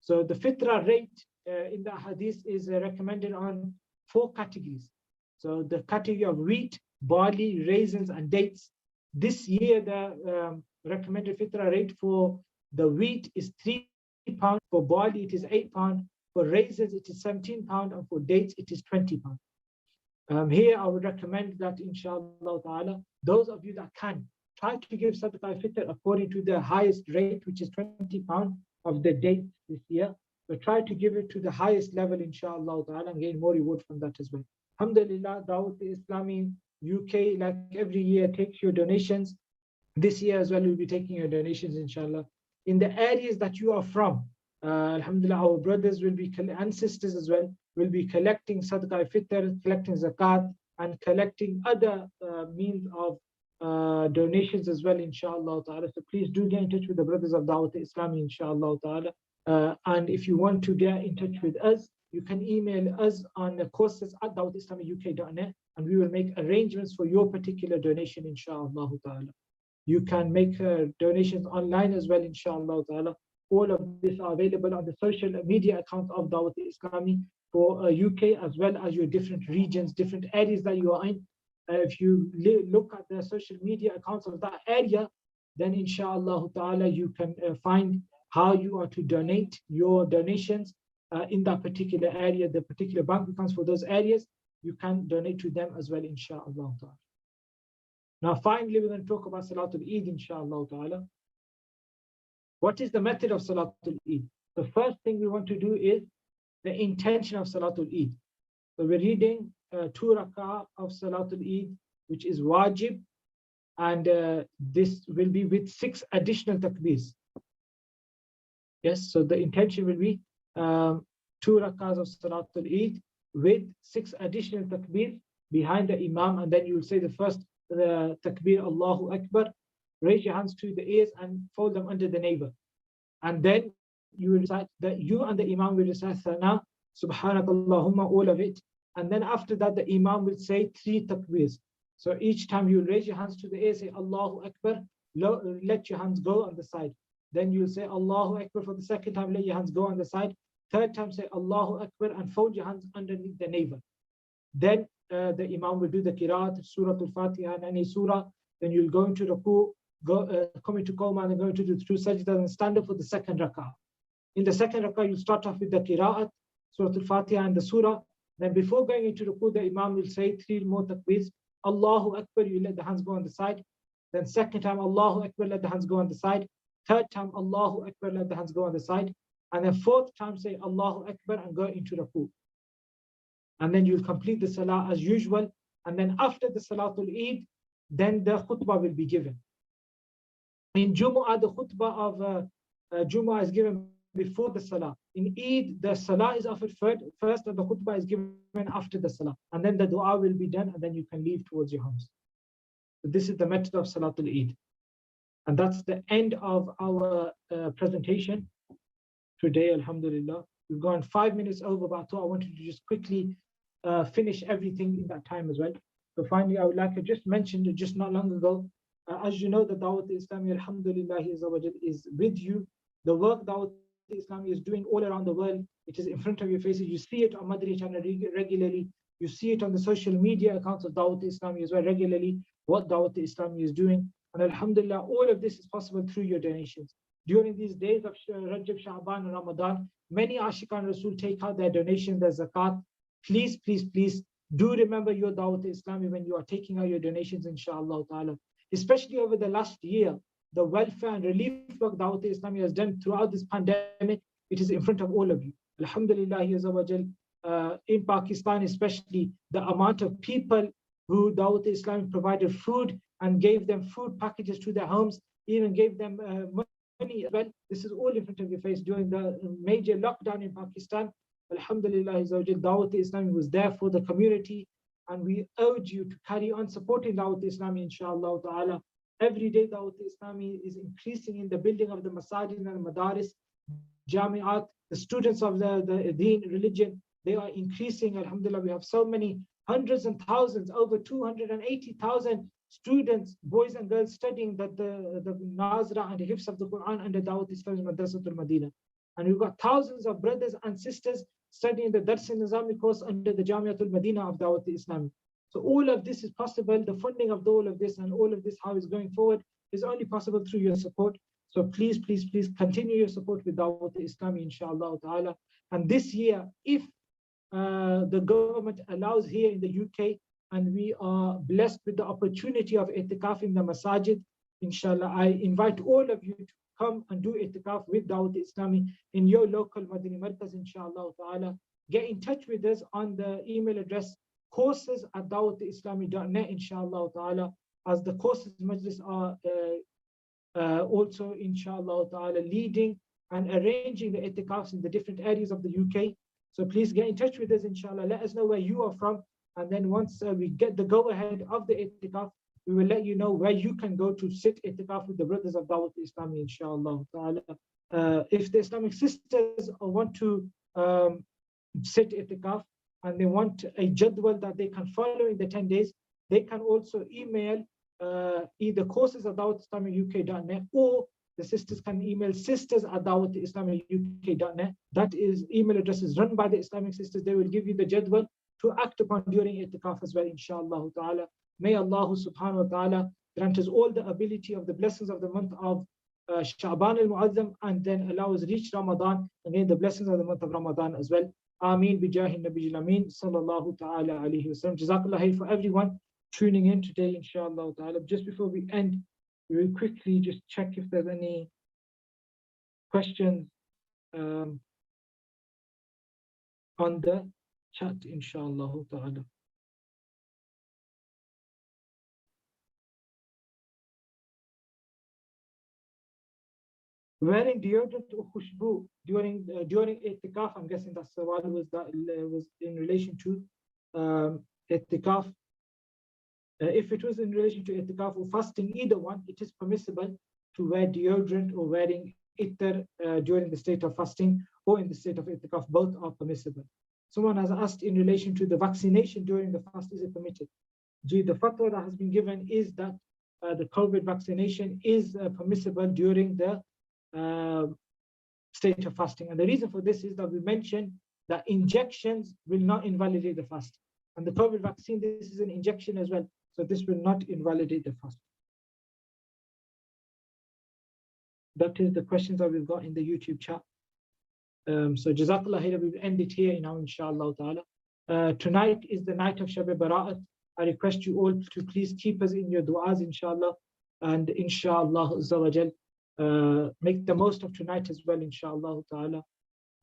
So the fitrah rate in the hadith is recommended on 4 categories. So the category of wheat, barley, raisins, and dates. This year, the recommended fitrah rate for the wheat is £3. For barley, it is £8. For raisins, it is £17. And for dates, it is £20. Here, I would recommend that, inshallah ta'ala, those of you that can, try to give Sadaqah Fitr according to the highest rate, which is £20 of the date this year. So try to give it to the highest level, inshallah ta'ala, and gain more reward from that as well. Alhamdulillah, Dawat Islami UK, like every year, takes your donations. This year as well, we'll be taking your donations, inshallah. In the areas that you are from, alhamdulillah, our brothers will be, and sisters as well, will be collecting Sadaqah Fitr, collecting Zakat, and collecting other means of donations as well, inshallah ta'ala. So please do get in touch with the brothers of Dawat Islami, inshallah ta'ala. And if you want to get in touch with us, you can email us on courses@dawatislamiuk.net, and we will make arrangements for your particular donation, inshallah ta'ala. You can make donations online as well, inshallah ta'ala. All of this are available on the social media accounts of Dawat Islami for UK, as well as your different regions, different areas that you are in. If you look at the social media accounts of that area, then inshallah ta'ala you can find how you are to donate your donations in that particular area, the particular bank accounts for those areas. You can donate to them as well, inshallah ta'ala. Now, finally, we're going to talk about Salatul Eid, inshallah ta'ala. What is the method of Salatul Eid? The first thing we want to do is the intention of Salatul Eid. So we're reading 2 rak'ah of Salatul Eid, which is wajib, and this will be with 6 additional takbeers. Yes, so the intention will be 2 rak'ahs of Salatul Eid with 6 additional takbeers behind the Imam, and then you will say the first takbir, Allahu Akbar, raise your hands to the ears and fold them under the navel. And then you will recite that you and the Imam will recite Sana, Subhanakallahumma, all of it. And then after that, the Imam will say 3 takbirs. So each time you will raise your hands to the ear, say Allahu Akbar, let your hands go on the side. Then you will say Allahu Akbar for the second time, let your hands go on the side. Third time, say Allahu Akbar and fold your hands underneath the navel. Then the Imam will do the Qiraat, Surah Al-Fatiha, and any surah. Then you'll go into Ruku, come into Qawma, and then go into the 2 sajdas and stand up for the second rak'ah. In the second rak'ah, you'll start off with the Qiraat, Surah Al-Fatiha, and the surah. Then before going into Ruku, the Imam will say 3 more takbeers. Allahu Akbar, you let the hands go on the side. Then second time, Allahu Akbar, let the hands go on the side. Third time, Allahu Akbar, let the hands go on the side. And then fourth time, say Allahu Akbar and go into Ruku. And then you'll complete the salah as usual. And then after the Salatul Eid, then the khutbah will be given. In Jumu'ah, the khutbah of Jumu'ah is given before the salah. In Eid, the salah is offered first and the khutbah is given after the salah. And then the dua will be done, and then you can leave towards your homes. So this is the method of Salatul Eid. And that's the end of our presentation today, alhamdulillah. We've gone 5 minutes over, but I thought I wanted to just quickly finish everything in that time as well. So finally, I would like to just mention that just not long ago, as you know, the Dawat Islami, alhamdulillah, is with you. The work Dawat Islami is doing all around the world, it is in front of your faces. You see it on Madri channel regularly. You see it on the social media accounts of Dawat Islami as well regularly, what Dawat Islami is doing. And alhamdulillah, all of this is possible through your donations. During these days of Rajab, Sha'ban, and Ramadan, many Ashiqan Rasul take out their donation, their zakat. Please, please, please do remember your Dawat Islami when you are taking out your donations, inshallah ta'ala. Especially over the last year, the welfare and relief work Dawat Islami has done throughout this pandemic, it is in front of all of you. Alhamdulillah, in Pakistan especially, the amount of people who Dawat Islami provided food and gave them food packages to their homes, even gave them money as well. This is all in front of your face. During the major lockdown in Pakistan, alhamdulillah, Dawat Islami was there for the community, and we urge you to carry on supporting Dawat Islami, inshallah ta'ala. Every day Dawat Islami is increasing in the building of the Masjid and Madaris, Jami'at. The students of the Deen religion, they are increasing, alhamdulillah. We have so many hundreds and thousands, over 280,000 students, boys and girls, studying the Nazra and the Hifz of the Quran under Dawat Islami Madrasatul Madinah. And we've got thousands of brothers and sisters studying the Dars Nizami course under the Jamiatul Madinah of Dawat Islami. So all of this is possible. The funding of all of this and all of this, how it's going forward, is only possible through your support. So please, please, please continue your support with Dawat Islami, inshallah ta'ala. And this year, if the government allows here in the UK, and we are blessed with the opportunity of itikaf in the masajid, inshallah, I invite all of you to come and do itikaf with Dawat Islami in your local Madani Markaz, inshallah ta'ala. Get in touch with us on the email address courses@dawatislami.net, inshallah ta'ala, as the courses majlis are also, inshallah ta'ala, leading and arranging the itikafs in the different areas of the UK. So please get in touch with us, inshallah. Let us know where you are from. And then once we get the go-ahead of the itikaf, we will let you know where you can go to sit itikaf with the brothers of Dawat Islami, inshallah ta'ala. If the Islamic sisters want to sit itikaf and they want a jadwal that they can follow in the 10 days, they can also email either courses@dawatislamiuk.net, or the sisters can email sisters@dawatislamiuk.net. That is, email address is run by the Islamic sisters. They will give you the jadwal to act upon during itikaf as well, inshallah ta'ala. May Allah subhanahu wa ta'ala grant us all the ability of the blessings of the month of Sha'ban al-Mu'azzam, and then allow us reach Ramadan, and then the blessings of the month of Ramadan as well. Ameen bijahi nabiyil ameen sallallahu ta'ala alayhi wa sallam. Jazakallah khair for everyone tuning in today, inshallah ta'ala. Just before we end, we will quickly just check if there's any questions on the chat, inshallah ta'ala. Wearing deodorant or khushbu during itikaf, I'm guessing that's the one was in relation to itikaf. If it was in relation to itikaf or fasting, either one, it is permissible to wear deodorant or wearing ittar during the state of fasting or in the state of itikaf. Both are permissible. Someone has asked in relation to the vaccination during the fast, is it permitted? The fatwa that has been given is that the COVID vaccination is permissible during the state of fasting. And the reason for this is that we mentioned that injections will not invalidate the fast. And the COVID vaccine, this is an injection as well. So this will not invalidate the fast. That is the questions that we've got in the YouTube chat. So Jazakallah khair, we will end it here now, inshallah ta'ala. Tonight is the night of Shab Bara'at. I request you all to please keep us in your du'as, inshallah. And inshallah azza wa jal, make the most of tonight as well, inshallah ta'ala.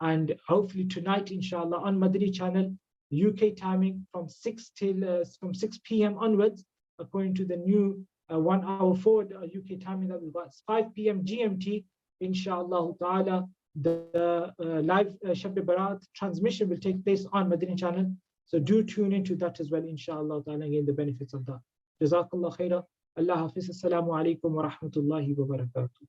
And hopefully tonight, inshallah, on Madani channel, UK timing from 6 p.m. onwards, according to the new 1 hour forward UK timing that we've got, 5 p.m. GMT, inshallah ta'ala. The live Shab Barat transmission will take place on Madani channel. So do tune into that as well, inshallah ta'ala, and gain the benefits of that. Jazakallah khairah. Allah Hafiz. Assalamu alaikum wa rahmatullahi wa barakatuh.